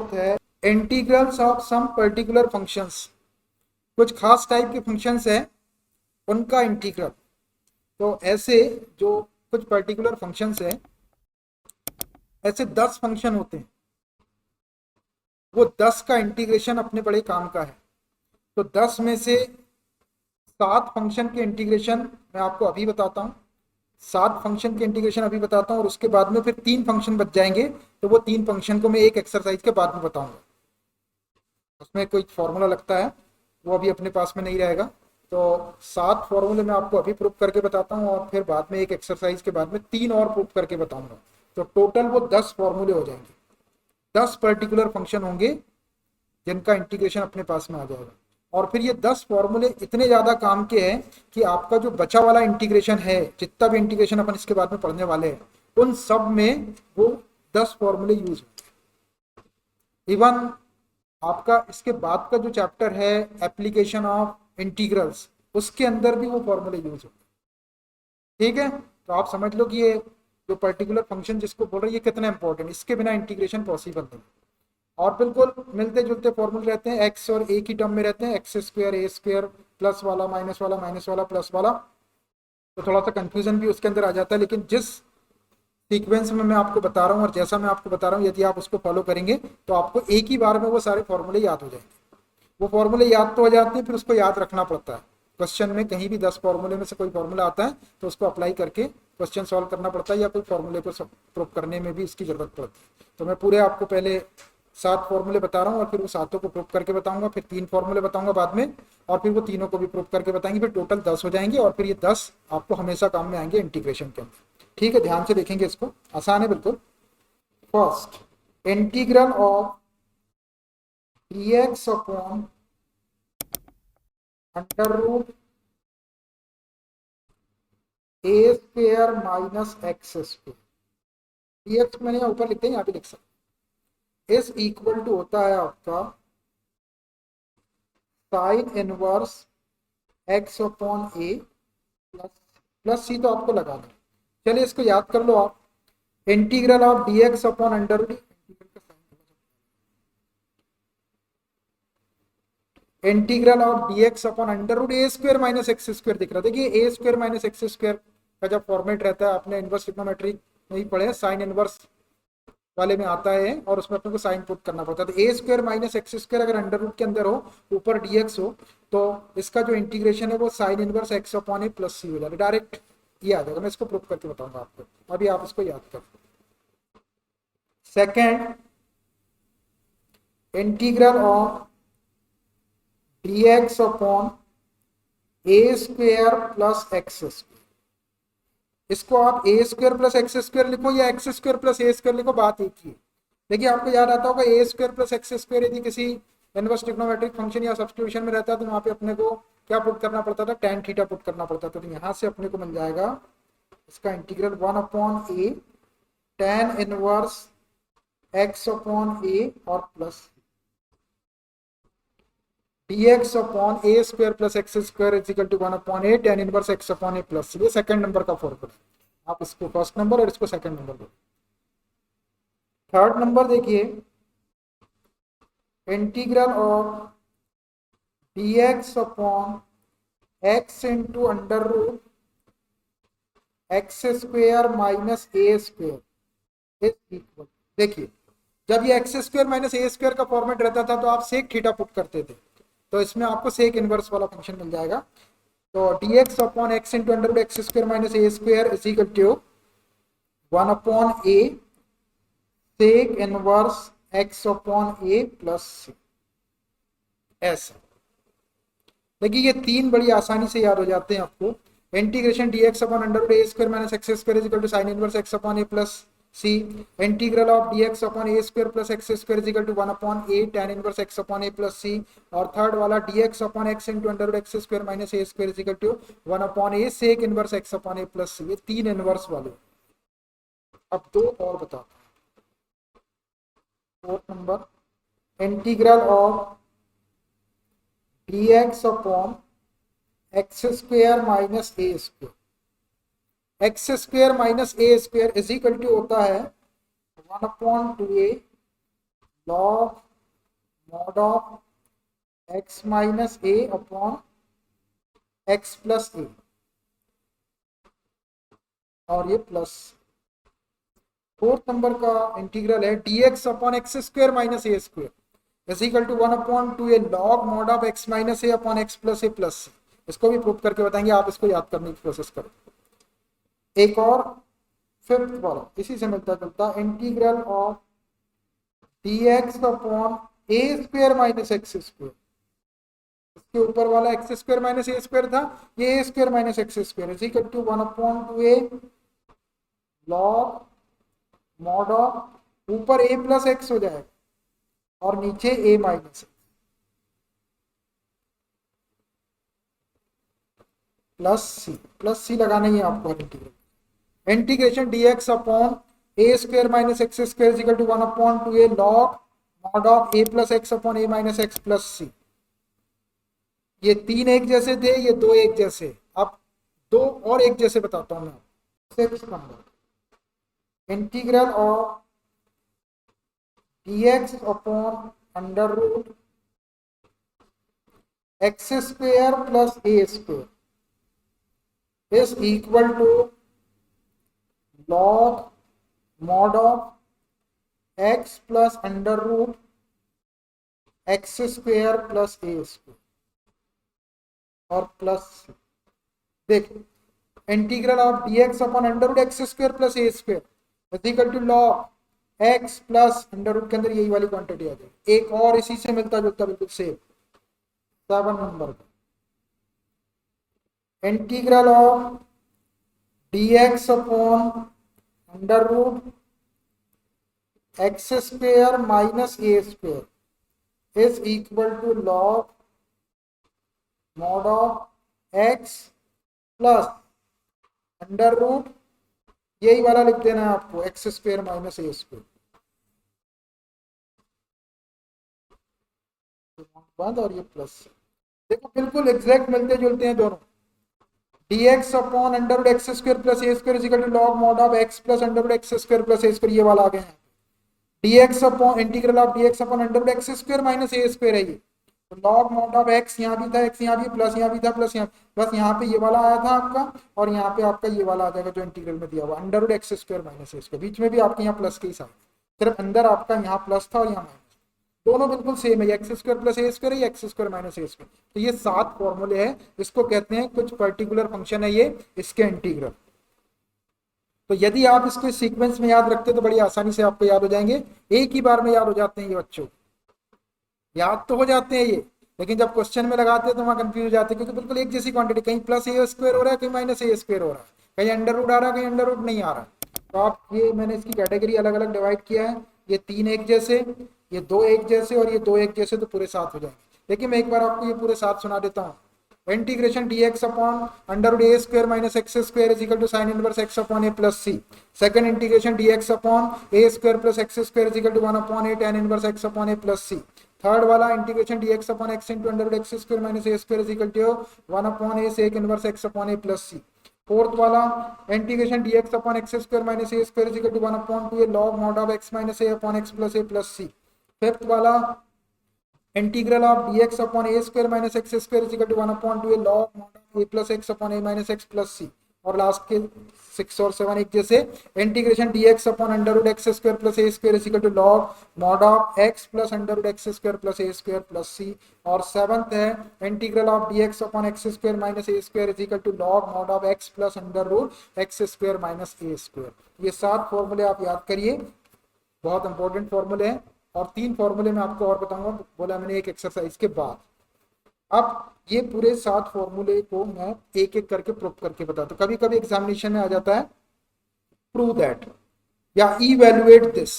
Fourth है integrals of some particular functions. कुछ खास टाइप के फंक्शंस है उनका इंटीग्रल। तो ऐसे जो कुछ पर्टिकुलर फंक्शंस है, ऐसे 10 फंक्शन होते हैं, वो 10 का इंटीग्रेशन अपने बड़े काम का है। तो 10 में से 7 फंक्शन के इंटीग्रेशन मैं आपको अभी बताता हूँ, 7 फंक्शन के इंटीग्रेशन अभी बताता हूँ, और उसके बाद में फिर 3 फंक्शन बच जाएंगे। तो वो 3 फंक्शन को मैं एक एक्सरसाइज के बाद में बताऊंगा। उसमें कोई फॉर्मूला लगता है, वो अभी अपने पास में नहीं रहेगा। तो 7 फॉर्मूले मैं आपको अभी प्रूव करके बताता हूँ, और फिर बाद में एक एक्सरसाइज के बाद में 3 और प्रूव करके बताऊंगा। तो टोटल वो 10 फॉर्मूले हो जाएंगे, 10 पर्टिकुलर फंक्शन होंगे जिनका इंटीग्रेशन अपने पास में आ जाएगा। और फिर ये 10 फॉर्मूले इतने ज्यादा काम के हैं कि आपका जो बचा वाला इंटीग्रेशन है, जितना भी इंटीग्रेशन अपन इसके बाद में पढ़ने वाले हैं, उन सब में वो 10 फॉर्मूले यूज होंगे। इवन आपका इसके बाद का जो चैप्टर है एप्लीकेशन ऑफ इंटीग्रल्स, उसके अंदर भी वो फॉर्मूले यूज होंगे। ठीक है, तो आप समझ लो कि ये जो पर्टिकुलर फंक्शन जिसको बोल रहे हैं ये कितना इंपॉर्टेंट, इसके बिना इंटीग्रेशन पॉसिबल नहीं। और बिल्कुल मिलते जुलते फॉर्मूले रहते हैं, एक्स और ए की टर्म में रहते हैं, x square a square plus वाला माइनस वाला माइनस वाला प्लस वाला। तो थोड़ा सा कंफ्यूजन भी उसके अंदर आ जाता है, लेकिन जिस सीक्वेंस में मैं आपको बता रहा हूँ और जैसा मैं आपको बता रहा हूँ, यदि आप उसको फॉलो करेंगे तो आपको एक ही बार में वो सारे फॉर्मूले याद हो जाएंगे। वो फॉर्मूले याद तो हो जाते हैं, फिर उसको याद रखना पड़ता है। क्वेश्चन में कहीं भी 10 फॉर्मूले में से कोई फॉर्मूला आता है तो उसको अप्लाई करके क्वेश्चन सॉल्व करना पड़ता है, या कोई फॉर्मूले को प्रूव करने में भी इसकी जरूरत पड़ती है। तो मैं पूरे आपको पहले 7 फॉर्मूले बता रहा हूँ, और फिर वो 7 को प्रूव करके बताऊंगा, फिर 3 फॉर्मूले बताऊंगा बाद में, और फिर वो तीनों को भी प्रूव करके बताएंगे। फिर टोटल 10 हो जाएंगे, और फिर ये 10 आपको हमेशा काम में आएंगे इंटीग्रेशन के अंदर। ठीक है, ध्यान से देखेंगे इसको, आसान है बिल्कुल। First, integral of dx upon under root A square minus x square. dx मैंने ऊपर लिखते हैं, यहाँ पे लिख सकते। इस इक्वल टू होता है आपका साइन इनवर्स एक्स अपॉन ए प्लस प्लस सी, तो आपको लगाना है। चलिए इसको याद कर लो आप। Integral of dx upon under root, integral of dx upon under root A square minus x square दिख रहा है। देखिए A square minus x square का जब फॉर्मेट रहता है, आपने इनवर्स ट्रिग्नोमेट्री नहीं पढ़े, साइन इनवर्स वाले में आता है, और उसमें अपने को साइन पुट करना पड़ता है। तो a square minus x square अगर अंडर रूट के अंदर हो, ऊपर dx हो, तो इसका जो इंटीग्रेशन है वो साइन इनवर्स एक्स अपॉन ए प्लस सी हो जाएगा, डायरेक्ट ये आ जाएगा। मैं इसको प्रूव करके बताऊंगा आपको, अभी आप इसको याद कर। Second, integral of dx upon A square plus x square. इसको आप ए स्क्वायर प्लस एक्स स्क्वायर लिखो या एक्स स्क्वायर प्लस ए स्क्वायर लिखो, बात एक ही है। देखिए आपको याद आता होगा ए स्क्वायर प्लस एक्स स्क्वायर यदि किसी इनवर्स ट्रिग्नोमेट्रिक फंक्शन या सब्स्टिट्यूशन में रहता है, तो वहां पे अपने को क्या पुट करना पड़ता था, tan थीटा पुट करना पड़ता था। तो यहाँ से अपने को मिल जाएगा इसका इंटीग्रल 1 अपॉन ए tan इनवर्स एक्स अपॉन ए और plus dx upon A square plus x square is equal to 1 upon A tan inverse x upon A plus. ये सेकंड नंबर का फॉर्मूला, आप इसको फर्स्ट नंबर और इसको सेकंड नंबर दो। Third number देखिए, integral of dx upon x into under root x square minus A square is equal. देखिए जब ये एक्स स्क्वायर माइनस ए स्क्वायर का फॉर्मेट रहता था तो आप सेक थीटा पुट करते थे, तो इसमें आपको सेक इनवर्स वाला फंक्शन मिल जाएगा। तो dx upon x into under root x square minus A square is equal to 1 upon a sec inverse x upon A plus c. ऐसा देखिए ये 3 बड़ी आसानी से याद हो जाते हैं आपको। Integration dx upon under root A square minus x square is equal to sine inverse x upon A plus c. Integral of dx upon A square plus x square is equal to 1 upon A tan inverse x upon A plus c. और third वाला dx upon x into under root x square minus A square is equal to 1 upon a sec inverse x upon A plus c. ये 3 inverse वाले। अब 2 और बताता हूँ। Fourth number, integral of dx upon x square minus A square. X square minus A square is equal to होता है 1 upon 2a log mod of x minus a upon x plus a, और ये plus. Fourth number का integral है dx upon x square minus A square is equal to 1/2 a log mod of x minus a upon x plus a plus c. इसको भी prove करके बताएंगे, आप इसको याद करने की कोशिश करो। एक और फिफ्थ वाला इसी से मिलता जुलता, integral of dx upon A square minus x square. इसके ऊपर वाला एक्स स्क्वायर माइनस ए स्क्वायर था, ये a square minus x square is equal to 1/2 a log mod of, ऊपर a प्लस एक्स हो जाएगा और नीचे a माइनस प्लस सी लगाना ही है आपको। Integration dx upon A square minus x square equal to 1/2 a log mod of a plus x upon a minus x plus c. ये तीन एक जैसे थे, ये दो एक जैसे, अब दो और एक जैसे बताता हूं मैं। Six number, integral of dx upon under root x square plus A square is equal to log mod of x plus under root x square plus A square और प्लस। देखो, integral of dx upon under root x square plus A square is equal to log x plus under root के अंदर यही वाली quantity आ जाएगी। एक और इसी से मिलता जुलता बिल्कुल सेम, 7 नंबर का, integral of dx upon under root x square minus A square is equal to log mod of x plus under root, यही वाला लिख देना है आपको, एक्स स्क्वायर माइनस ए स्क्वायर बंद और ये प्लस। देखो बिल्कुल एग्जैक्ट मिलते जुलते हैं दोनों। dx upon under root x square plus A square is equal to log mod of x plus under root x square plus A square, ये वाला आ गया है। dx upon integral of dx upon under root x square minus A square है ये, तो log mod of x यहाँ भी था, एक्स यहाँ भी, प्लस यहाँ भी था, प्लस यहाँ, बस यहाँ पे ये वाला आया था आपका, और यहाँ पे आपका ये वाला आ जाएगा जो इंटीग्रल में दिया हुआ under root x square minus ए स्क्वायर। बीच में भी आपके यहाँ प्लस के ही साथ, सिर्फ अंदर आपका यहाँ प्लस था और यहाँ माइनस, दोनों बिल्कुल सेम है, एक्स स्क्वायर प्लस ए स्क्वायर है, एक्स स्क्वायर माइनस ए स्क्वायर। तो ये 7 फॉर्मूले हैं, इसको कहते हैं कुछ पर्टिकुलर फंक्शन है ये, इसके इंटीग्रल। तो यदि आप इसको सीक्वेंस में याद रखते तो बड़ी आसानी से आपको याद हो जाएंगे, एक ही बार में याद हो जाते हैं ये बच्चों, याद तो हो जाते हैं ये, लेकिन जब क्वेश्चन में लगाते हैं तो वहां कंफ्यूज हो जाते हैं, क्योंकि बिल्कुल एक जैसी क्वांटिटी, कहीं प्लस ए स्क्वायर हो रहा है, कहीं माइनस ए स्क्वायर हो रहा है, कहीं अंडर रूट आ रहा है, कहीं अंडर रूट नहीं आ रहा है। तो आप ये, मैंने इसकी कैटेगरी अलग अलग डिवाइड किया है, ये 3 एक जैसे, ये 2 एक जैसे और ये 2 एक जैसे, तो पूरे 7 हो जाएंगे। देखिए मैं एक बार आपको ये पूरे 7 सुना देता हूँ। Integration dx upon under root A square minus x square is equal to sine inverse x upon A plus c. Second integration dx upon A square plus x square is equal to 1 upon A tan inverse x upon A plus c. Third वाला integration dx upon x into under root x square minus A square is equal to 1 upon a sec inverse x upon A plus c. Fourth वाला integration dx upon x square minus A square is equal to 1 upon 2 a log mod of x minus a upon x plus c. Fifth वाला integral of dx upon A square minus x square is equal to 1 upon 2 a log mod of a plus x upon a minus x plus c. और last के 6 और 7 एक जैसे, integration dx upon under root x square plus A square is equal to log mod of x plus under root x square plus A square plus c. और 7th है integral of dx upon x square minus A square is equal to log mod of x plus under root x square minus A square. ये 7 फॉर्मूले आप याद करिए, बहुत important फॉर्मूले हैं। और 3 फॉर्मूले मैं आपको और बताऊंगा, बोला मैंने एक एक्सरसाइज के बाद। अब ये पूरे 7 फॉर्मूले को मैं एक एक करके प्रूव करके बताता हूँ। कभी कभी एग्जामिनेशन में आ जाता है प्रूव दैट या इवैल्यूएट दिस,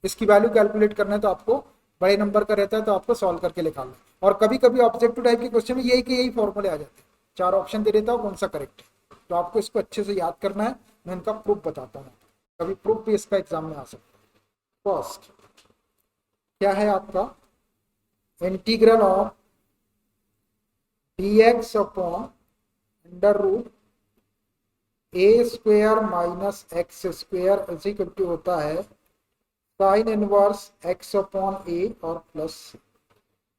इसकी वैल्यू कैलकुलेट करना है तो आपको बड़े नंबर का रहता है, तो आपको सॉल्व करके निकालना है। और कभी कभी ऑब्जेक्टिव टाइप के क्वेश्चन में यही के यही फॉर्मूले आ जाते हैं, 4 ऑप्शन दे देता हूँ कौन सा करेक्ट है, तो आपको इसको अच्छे से याद करना है। मैं इनका प्रूफ बताता हूँ, कभी प्रूफ भी इसका एग्जाम में आ सकता है। फर्स्ट क्या है आपका, integral of dx upon under root A square minus x square is equal to होता है साइन इनवर्स एक्स अपॉन ए और प्लस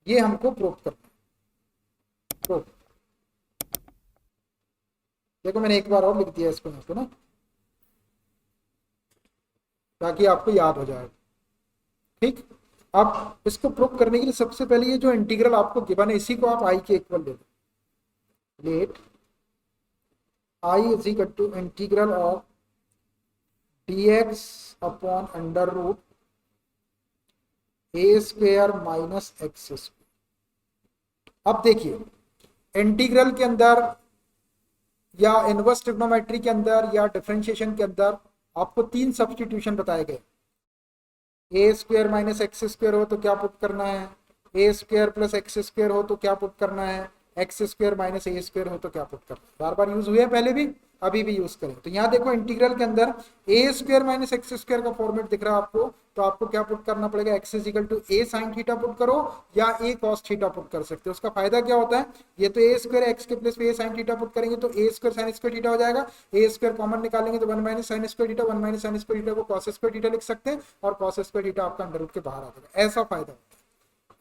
ये हमको प्रूव करना है। प्रूव, देखो मैंने एक बार और लिख दिया इसको यहाँ पे ना, ताकि आपको याद हो जाए। ठीक, अब इसको प्रूव करने के लिए सबसे पहले ये जो इंटीग्रल आपको गिवन है इसी को आप आई के इक्वल ले लो। Let I is equal to integral of dx upon under root A square minus x square. अब देखिए इंटीग्रल के अंदर या इनवर्स ट्रिग्नोमेट्री के अंदर या डिफरेंशिएशन के अंदर आपको तीन सब्स्टिट्यूशन बताए गए। ए स्क्वेयर माइनस एक्स स्क्वेयर हो तो क्या पुट करना है, ए स्क्वेयर प्लस एक्स स्क्वेयर हो तो क्या पुट करना है, x square minus a square हो तो क्या पुट करना है। बार बार यूज हुए पहले भी, अभी भी यूज करें। तो यहाँ देखो इंटीग्रल के अंदर ए स्क्वेयर माइनस एक्स स्क्वेयर का फॉर्मेट दिख रहा है आपको, तो आपको क्या पुट करना पड़ेगा, X is equal to A sine theta put करो या ए कॉस थीटा पुट कर सकते हो। उसका फायदा क्या होता है, ये तो ए स्क्वेयर एक्स के प्लेस पे ए साइन थीटा पुट करेंगे तो ए स्क्वेयर साइन स्क्वेयर थीटा हो जाएगा, ए स्क्वेयर कॉमन निकालेंगे तो one minus sine square theta, one minus sine square theta को कॉस स्क्वेयर थीटा लिख सकते हैं और कॉस स्क्वेयर थीटा आपका अंडर रूट के बाहर आ जाएगा। ऐसा फायदा होता है।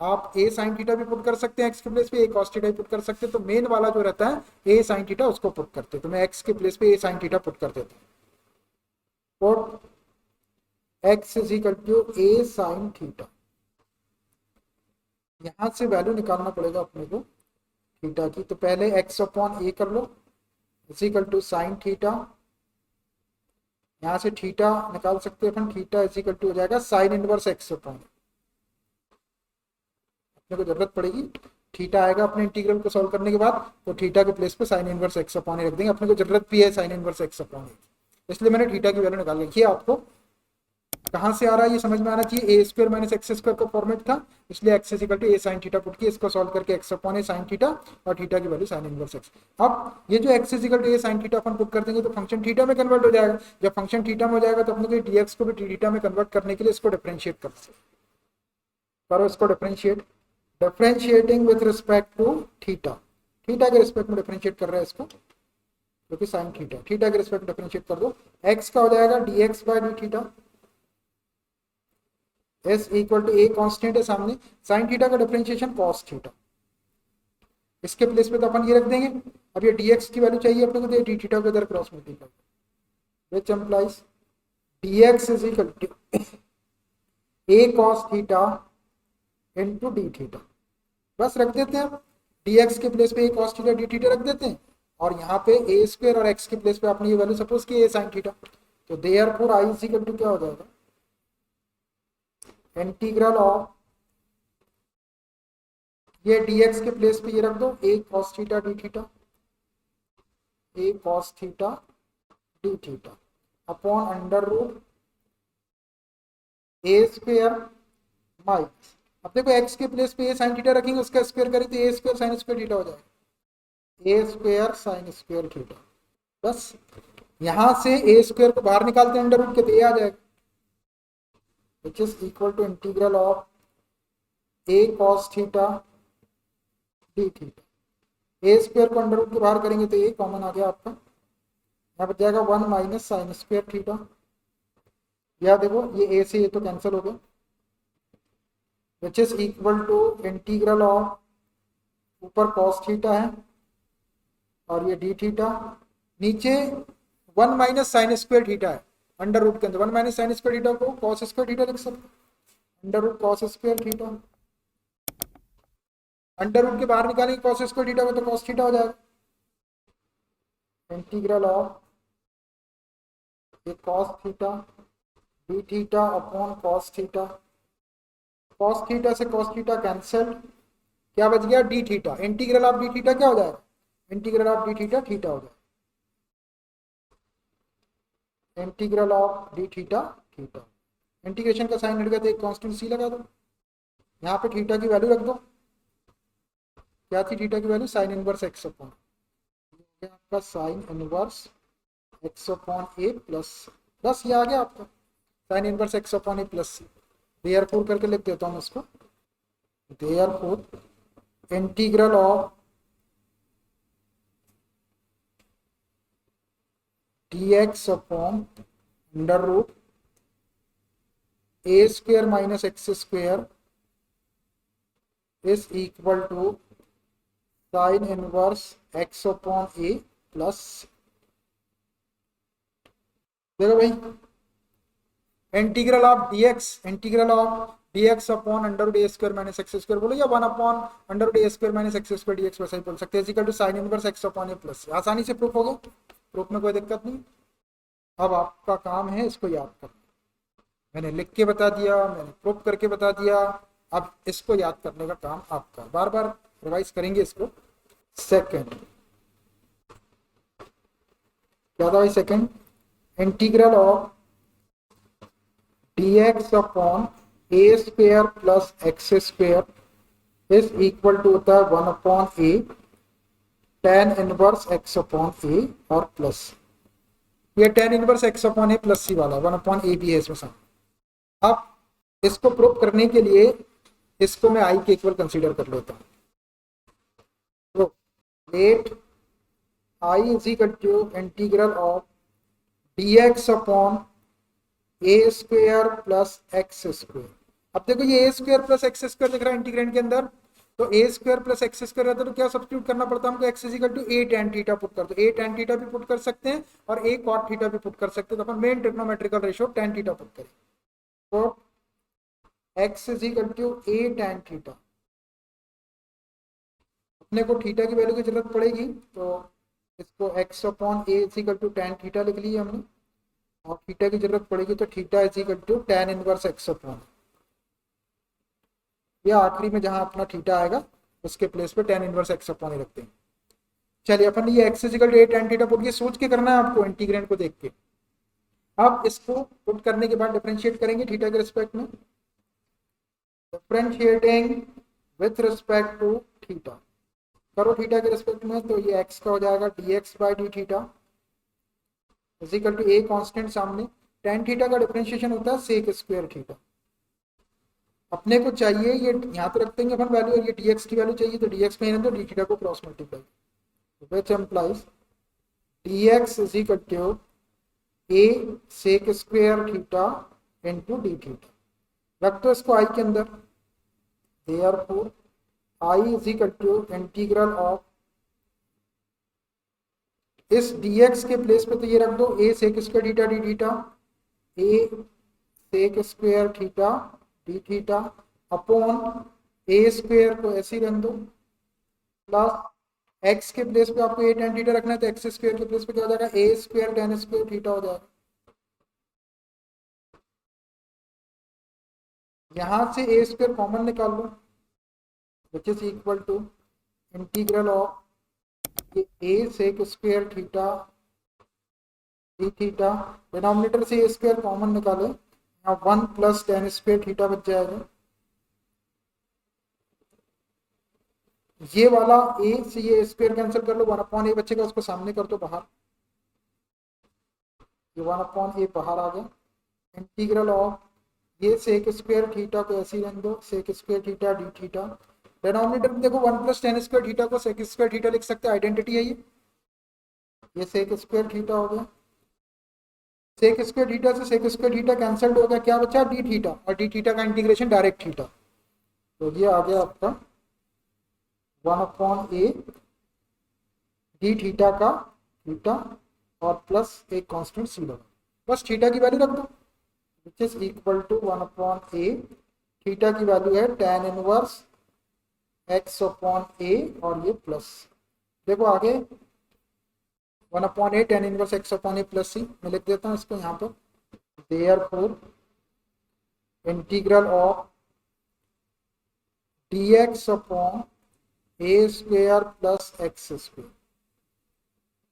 आप ए साइन थीटा भी पुट कर सकते हैं एक्स के प्लेस पे, ए कॉस थीटा भी पुट कर सकते हैं। तो मेन वाला जो रहता है ए साइन थीटा उसको पुट करते हैं, तो मैं एक्स के प्लेस पे ए साइन थीटा पुट कर देता हूं। और X is equal to A sine theta, यहां से वैल्यू निकालना पड़ेगा अपने को थीटा की। तो पहले एक्स अपॉन ए कर लो is equal to sine theta, यहां से थीटा निकाल सकते हैं अपन, थीटा इज इक्वल टू हो जाएगा साइन इनवर्स एक्स अपॉन, अपने को जरूरत पड़ेगी थीटा आएगा अपने इंटीग्रल को सॉल्व करने के बाद, तो थीटा के प्लेस पे साइन इनवर्स एक्स अपॉन रख देंगे, अपने को जरूरत भी है साइन इनवर्स एक्स अपॉन, इसलिए मैंने थीटा की वैल्यू निकाल रखी है। आपको कहां से आ रहा है ये समझ में आना चाहिए, A square minus x square का फॉर्मेट था, इसलिए X equal to A sine theta put किया, इसको सॉल्व करके एक्स अपॉन ए साइन थीटा और थीटा की वैल्यू साइन इनवर्स एक्स। अब ये जो X equal to A sine theta अपन पुट कर देंगे तो फंक्शन थीटा में कन्वर्ट हो जाएगा। जब फंक्शन थीटा में हो जाएगा तो अपने को डीएक्स को भी थीटा में कन्वर्ट करने के लिए इसको डिफरेंशिएट करो, इसको differentiating with respect to theta, theta के रिस्पेक्ट में डिफरेंशिएट कर रहा है इसको, क्योंकि साइन थीटा, थीटा के रिस्पेक्ट डिफरेंशिएट कर दो, एक्स का हो जाएगा dx by d theta, s equal to a constant है सामने, साइन थीटा का डिफरेंशिएशन कॉस थीटा, इसके प्लेस पे तो अपन ये रख देंगे। अब ये dx की वैल्यू चाहिए अपने को, तो डी थीटा को इधर cross multiply, which implies dx is equal to A cos theta into D theta, बस रख देते हैं। dx के प्लेस पे ए कॉस थीटा डी थीटा रख देते हैं, और यहाँ पे ए स्क्वायर और एक्स के प्लेस पे आपने ये वैल्यू सपोज की ए साइन थीटा, तो therefore I is equal to क्या हो जाएगा, इंटीग्रल ऑफ ये dx के प्लेस पे ये रख दो a cos theta D theta, a cos theta D theta upon under root A square minus, अब देखो एक्स के प्लेस पे ए साइन थीटा रखेंगे, उसका स्क्वायर करें तो a square sine square theta हो जाएगा, a square sine square theta. बस यहां से ए स्क्वायर को बाहर निकालते हैं अंडर रूट के, तो ये आ जाएगा which is equal to integral of A cos theta D theta, A square को अंडर रूट के बाहर करेंगे तो ये कॉमन आ गया आपका, यहाँ बच जाएगा one minus sine square theta, या देखो ये ए से ये तो कैंसिल हो गया, which is equal to integral of ऊपर कॉस थीटा है और ये डी थीटा, नीचे one minus sine square theta है अंडर रूट के अंदर, one minus sine square theta को कॉस स्क्वायर थीटा लिख सकते, under root cos square theta, under root के बाहर निकालेंगे कॉस स्क्वायर थीटा को तो कॉस थीटा हो जाएगा, इंटीग्रल ऑफ ये cos theta D theta upon cos theta, cos theta से कॉस थीटा कैंसिल, क्या बच गया D theta, integral of D theta क्या हो जाएगा, integral of D theta theta हो जाएगा, integral of D theta theta, integration का साइन हट गया तो एक कांस्टेंट सी लगा दो, यहाँ पे थीटा की वैल्यू रख दो, क्या थी थीटा की value, sine inverse x upon, आपका साइन इनवर्स एक्स अपॉन ए प्लस, बस ये आ गया आपका साइन इनवर्स एक्स अपॉन ए प्लस सी, देयरफॉर करके लिख देता हूँ इसको, therefore integral of dx upon under root A square minus x square is equal to sine inverse x upon A plus, देखो भाई, integral of dx upon under root A square minus x square बोलो, या 1 upon under root ए square minus x square dx वैसा ही बोल सकते हैं, equal to sine inverse x upon A plus. आसानी से प्रूफ हो गया, प्रूफ में कोई दिक्कत नहीं। अब आपका काम है इसको याद करना। मैंने लिख के बता दिया, मैंने प्रूफ करके बता दिया, अब इसको याद करने का काम आपका, बार बार रिवाइज करेंगे इसको। सेकंड क्या था भाई? Second, integral of dx upon A square plus x square is equal to होता है 1 अपॉन ए tan इनवर्स x अपॉन ए और प्लस, ये tan इनवर्स x अपॉन ए प्लस सी वाला 1 अपॉन ए भी है इसमें साथ। अब इसको प्रूव करने के लिए इसको मैं i के इक्वल कंसीडर कर लेता हूँ। तो let i is equal to integral of dx upon A square plus x square. अब देखो ये a square plus x square दिख रहा है इंटीग्रेंड के अंदर, तो a square plus x square रहता है, तो क्या सब्स्टिट्यूट करना पड़ता है हमको? X is equal to a tan theta put कर दो, ए टैन थीटा भी पुट कर सकते हैं और ए कॉट थीटा भी पुट कर सकते हैं, तो अपन main trigonometrical ratio tan theta put करें, तो x is equal to a tan theta. अपने को थीटा की वैल्यू की जरूरत पड़ेगी, तो इसको x upon a is equal to tan theta लिख लिया हमने, और थीटा की जरूरत पड़ेगी तो theta is equal to tan inverse x upon, या आखिरी में जहां अपना थीटा आएगा उसके प्लेस पे टैन इनवर्स एक्स अपॉन ही रखते हैं। चलिए अपन ये x is equal to a tan theta put, ये सोच के करना है आपको इंटीग्रेंड को देख के। अब इसको पुट करने के बाद डिफरेंशिएट करेंगे थीटा के रिस्पेक्ट में, differentiating with respect to theta, करो थीटा के रिस्पेक्ट में, तो ये एक्स का हो जाएगा dx by d theta is equal to a constant सामने, tan थीटा का डिफरेंशिएशन होता है सेक स्क्वायर थीटा। अपने को चाहिए ये यहाँ पे रख देंगे अपन वैल्यू, और ये dx की वैल्यू चाहिए तो dx में तो डी थीटा को cross multiply, which implies dx is equal to a sec square theta into D theta. रख दो इसको i के अंदर, therefore i is equal to integral of, इस dx के प्लेस पे तो ये रख दो a sec square theta D theta, a sec square theta D theta upon A square को ऐसे ही रख दो, प्लस एक्स के प्लेस पे आपको ए टैन थीटा रखना है, तो एक्स स्क्वायर के प्लेस पे क्या हो जाएगा? A square tan square theta हो जाएगा। यहां से ए स्क्वायर कॉमन निकाल लो, which is equal to integral of a sec square theta D theta, denominator से ए स्क्वायर कॉमन निकाले, यहाँ 1 प्लस टैन स्क्वायर थीटा बच जाएगा। ये वाला ए से ये स्क्वायर कैंसिल कर लो, 1 अपॉन ए बचेगा, उसको सामने कर दो बाहर, ये 1 अपॉन ए बाहर आ गया। इंटीग्रल ऑफ ये सेक स्क्वायर थीटा को ऐसे ही रहने दो, sec square theta D theta, denominator में देखो 1 प्लस टैन स्क्वायर थीटा को सेक स्क्वायर थीटा लिख सकते हैं, आइडेंटिटी है ये सेक स्क्वायर थीटा हो गया, सेक स्क्वायर थीटा से सेक स्क्वायर थीटा कैंसिल्ड हो गया, क्या बचा? डी थीटा, और डी थीटा का इंटीग्रेशन डायरेक्ट थीटा, तो ये आ गया आपका 1 अपॉन ए डी थीटा का थीटा और प्लस एक कांस्टेंट सी लगा, बस थीटा की वैल्यू रख दो, which is equal to 1 upon a, theta की वैल्यू है tan इनवर्स x अपॉन ए, और ये प्लस, देखो आगे 1 अपॉन ए tan इनवर्स x अपॉन ए प्लस सी, मैं लिख देता हूँ इसको यहाँ पर, therefore integral of dx upon A square plus x square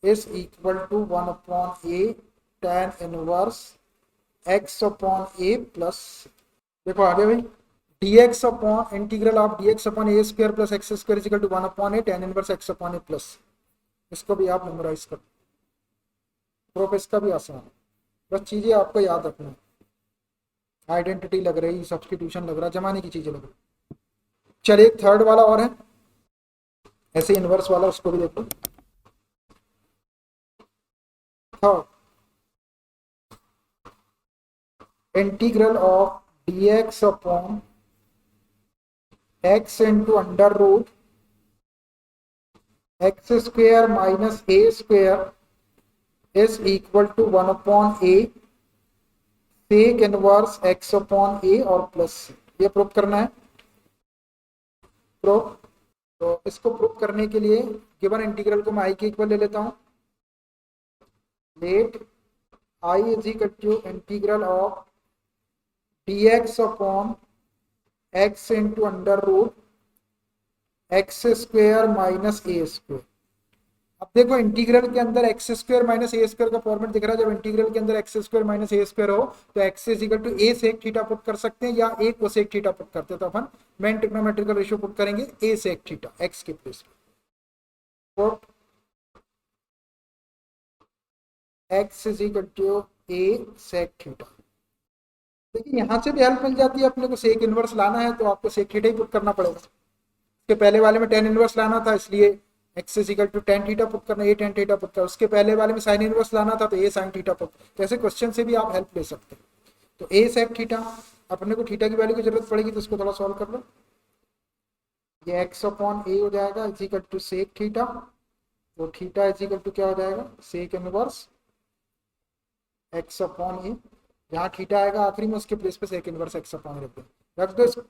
is equal to 1 upon A tan inverse x upon A plus, देखो आगे भाई, dx upon integral of dx upon A square plus x square is equal to 1 upon A tan inverse x upon A plus, इसको भी आप memorise कर, proof इसका भी आसान है, बस चीजें आपको याद रखना है, आइडेंटिटी लग रही, सब्स्टिट्यूशन लग रहा, जमाने की चीजें लग रही। चलिए एक थर्ड वाला और है ऐसे इनवर्स वाला, उसको भी देखो। Third, integral of dx upon x into under root x square minus a square is equal to 1 upon a sec inverse x upon ए और प्लस ये प्रूव करना है। प्रूव, तो इसको प्रूव करने के लिए गिवन इंटीग्रल को मैं आई के इक्वल ले लेता हूं। Let I is equal to integral of dx upon x into under root x square minus a square. अब देखो इंटीग्रल के अंदर एक्स स्क्वायर माइनस ए स्क्वायर का फॉर्मेट दिख रहा है। जब इंटीग्रल के अंदर एक्स स्क्वायर माइनस ए स्क्वायर हो तो x is equal to a sec theta put कर सकते हैं या ए कोसेक थीटा पुट करते हैं। तो अपन मेन ट्रिग्नोमेट्रिकल रेशियो पुट करेंगे ए सेक थीटा एक्स के प्लेस पे। X is equal to a sec theta. देखिए यहां से भी हेल्प मिल जाती है अपने को। सेक इनवर्स लाना है तो आपको सेक थीटा ही पुट करना पड़ेगा। इसके पहले वाले में टेन इनवर्स लाना था इसलिए x is equal to tan theta put करना, ए टेन थीटा पुट करना। उसके पहले वाले में साइन इनवर्स लाना था तो ए साइन थीटा पुट। तो ऐसे क्वेश्चन से भी आप हेल्प ले सकते हैं। तो ए सेक थीटा, अपने को थीटा की वैल्यू की जरूरत पड़ेगी तो इसको थोड़ा सॉल्व कर लो। ये एक्स अपॉन ए हो जाएगा is equal to sec theta. तो थीटा इज इक्वल टू क्या हो जाएगा sec inverse x upon a. जहाँ थीटा आएगा आखिरी में उसके प्लेस पे सेक इनवर्स एक्स अपॉन रख दो, रख दो इसको।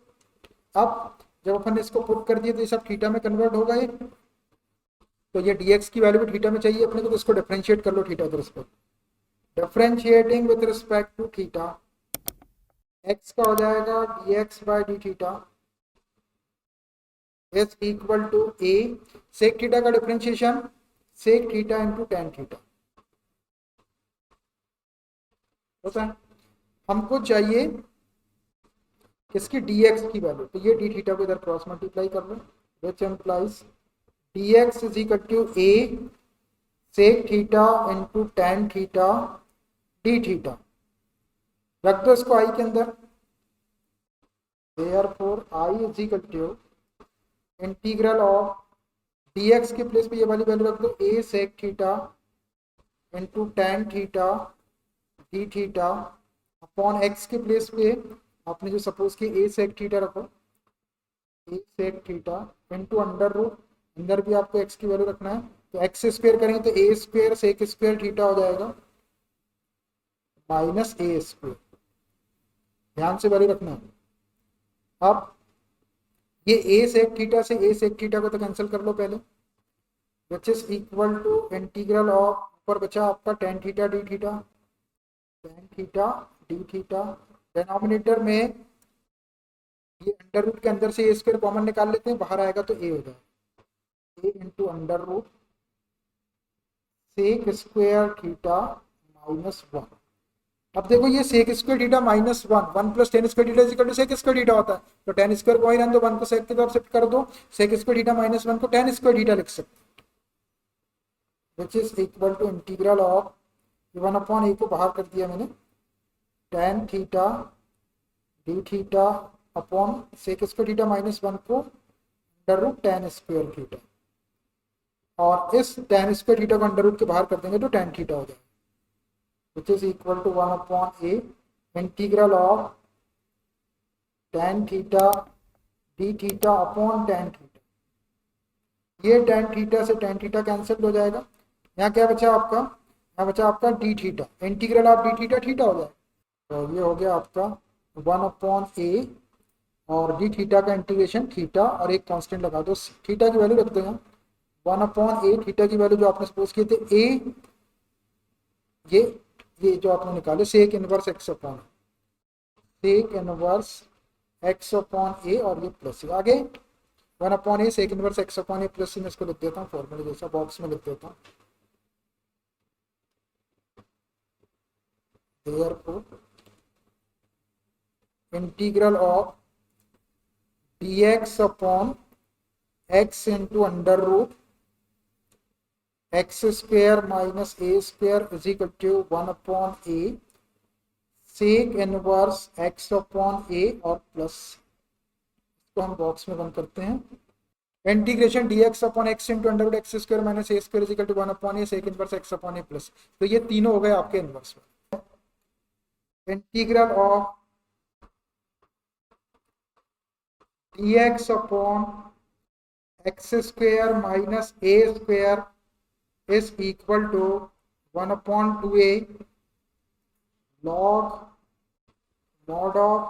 अब जब अपन ने इसको पुट कर दिया तो ये सब थीटा में कन्वर्ट होगा ये। तो ये dx की वैल्यू भी थीटा में चाहिए अपने को, तो इसको डिफरेंशिएट कर लो थीटा के respect. Differentiating with respect to theta x का हो जाएगा dx by d theta is equal to a sec theta का differentiation sec theta into tan theta होता है। हमको चाहिए किसकी dx की वैल्यू, तो ये डी थीटा को इधर क्रॉस मल्टीप्लाई कर लो which implies dx is equal to a sec theta into tan theta D theta. रख दो इसको आई के अंदर। Therefore I is equal to integral of dx के प्लेस पे ये वाली वैल्यू रख दो a sec theta into tan theta D theta upon x के प्लेस पे आपने जो सपोज कि a सेक थीटा रखो a sec theta into under root, अंदर भी आपको x की वैल्यू रखना है। तो x स्क्वायर करेंगे तो a square sec square theta हो जाएगा माइनस ए स्क्वायर। ध्यान से वैल्यू रखना है। अब ये a सेक थीटा से a सेक थीटा को तो कैंसिल कर लो पहले, which is equal to integral of ऊपर बचा आपका tan theta D theta, tan theta D theta. Denominator में ये अंडर रूट के अंदर से ए स्क्वायर कॉमन निकाल लेते हैं, बाहर आएगा तो ए हो जाएगा a into under root sec square theta minus one. अब देखो ये sec square theta minus one, one plus tan square theta equal to sec square theta होता है। तो टेन स्क्वायर को वहीं रहने दो, वन को सेक की तरफ शिफ्ट कर दो, sec square theta minus one को टेन स्क्वायर थीटा लिख सकते हैं, which is equal to integral of one upon a को बाहर कर दिया मैंने tan theta D theta upon sec square theta minus one को under root tan square theta, और इस टेन स्क्वायर थीटा को अंडर रूट के बाहर कर देंगे तो टेन थीटा हो जाएगा, which is equal to 1 upon a integral of tan theta d theta upon tan theta। ये tan थीटा से tan थीटा कैंसिल हो जाएगा। यहाँ क्या बचा आपका, यहाँ बचा आपका d theta, integral of d theta theta हो जाएगा। तो ये हो गया आपका 1 अपॉन a और d थीटा का इंटीग्रेशन थीटा और एक कांस्टेंट लगा दो, थीटा की वैल्यू रख दो यहाँ 1 अपॉन a, थीटा की वैल्यू जो आपने सपोज किए थे a, ये जो आपने निकाले sec inverse x upon sec inverse x upon ए और ये प्लस आगे 1 upon a sec inverse x upon A plus में इसको लिख देता हूँ फॉर्मूले जैसा, बॉक्स में लिख देता हूँ। Therefore integral of dx upon x into under root x square minus A square is equal to 1 upon a sec inverse x upon ए और प्लस, इसको हम बॉक्स में बंद करते हैं। Integration dx upon x into under root x square minus A square is equal to 1 upon a sec inverse x upon A plus. तो ये तीनों हो गए आपके इनवर्स में। Integral of dx upon x square minus a square is equal to 1/2a log mod of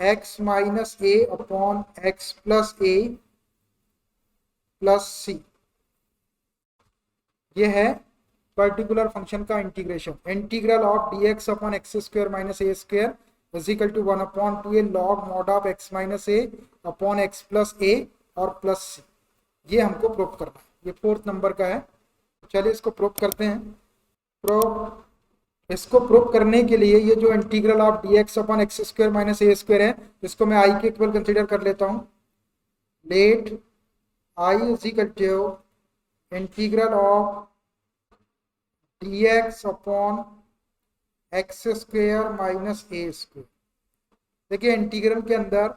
x minus a upon x plus a plus c. ये है particular function का integration. Integral of d x upon x square minus a square is equal to 1/2a log mod of x minus a upon x plus a और plus c. ये हमको prove करना है, ये 4th number का है। चलिए इसको प्रूव करते हैं। इसको प्रूव करने के लिए ये जो integral of d x upon x square minus a square है, इसको मैं आई के इक्वल कंसिडर कर लेता हूँ। Let I is equal to integral of dx upon x square minus a square. देखिए इंटीग्रल के अंदर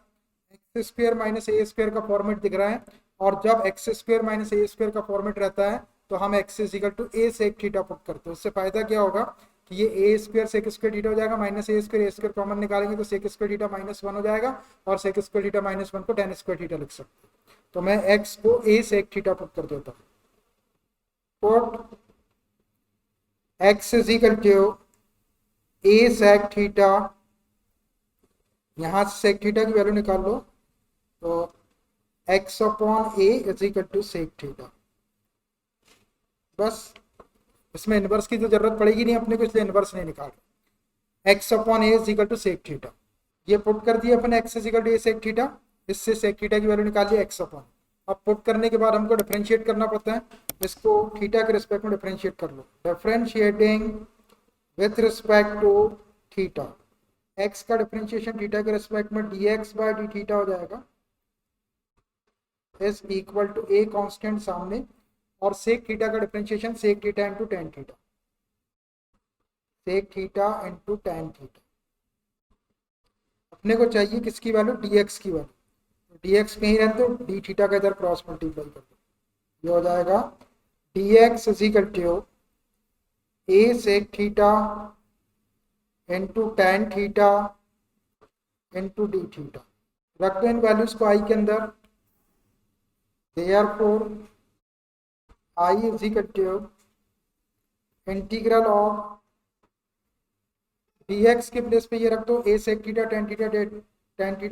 x square minus a square का फॉर्मेट दिख रहा है, और जब x square minus a square का फॉर्मेट रहता है तो हम x is equal to a sec theta put करते हैं। उससे फायदा क्या होगा कि ये a square sec square theta हो जाएगा, माइनस ए स्क्वेयर कॉमन निकालेंगे तो सेक स्क्वेयर थीटा -1 हो जाएगा, और सेक स्क्वेयर थीटा -1 को tan स्क्वेयर थीटा लिख सकते हैं। तो मैं एक्स को ए सेक थीटा पुट कर देता हूँ। Put x is equal to a sec theta, यहां से सेक थीटा की वैल्यू निकाल लो, तो x upon a is equal to sec theta. बस इसमें इनवर्स की तो जरूरत पड़ेगी नहीं अपने को, इसलिए इनवर्स नहीं निकाल रहे। x upon a is equal to sec theta, ये पुट कर दिया अपन x is equal to a sec theta, इससे सेक थीटा की वैल्यू निकाल लिया x अपॉन। अब पुट करने के बाद हमको डिफरेंशिएट करना पड़ता है, इसको थीटा के रिस्पेक्ट में डिफरेंशिएट कर लो। Differentiating with respect to theta, x का डिफरेंशिएशन थीटा के रिस्पेक्ट में dx बाय डी थीटा हो जाएगा, is equal to a constant सामने, और सेक थीटा का differentiation sec theta into tan theta, sec theta into tan theta. अपने को चाहिए किसकी वैल्यू, dx की वैल्यू। dx कहीं रहते तो डी थीटा का इधर क्रॉस मल्टीप्लाई कर दो, ये हो जाएगा dx is equal to a sec theta into tan theta into d theta. रख दो इन वैल्यूज को आई के अंदर, therefore I is equal to integral of dx के प्लेस पे ये रख दो a sec theta tan theta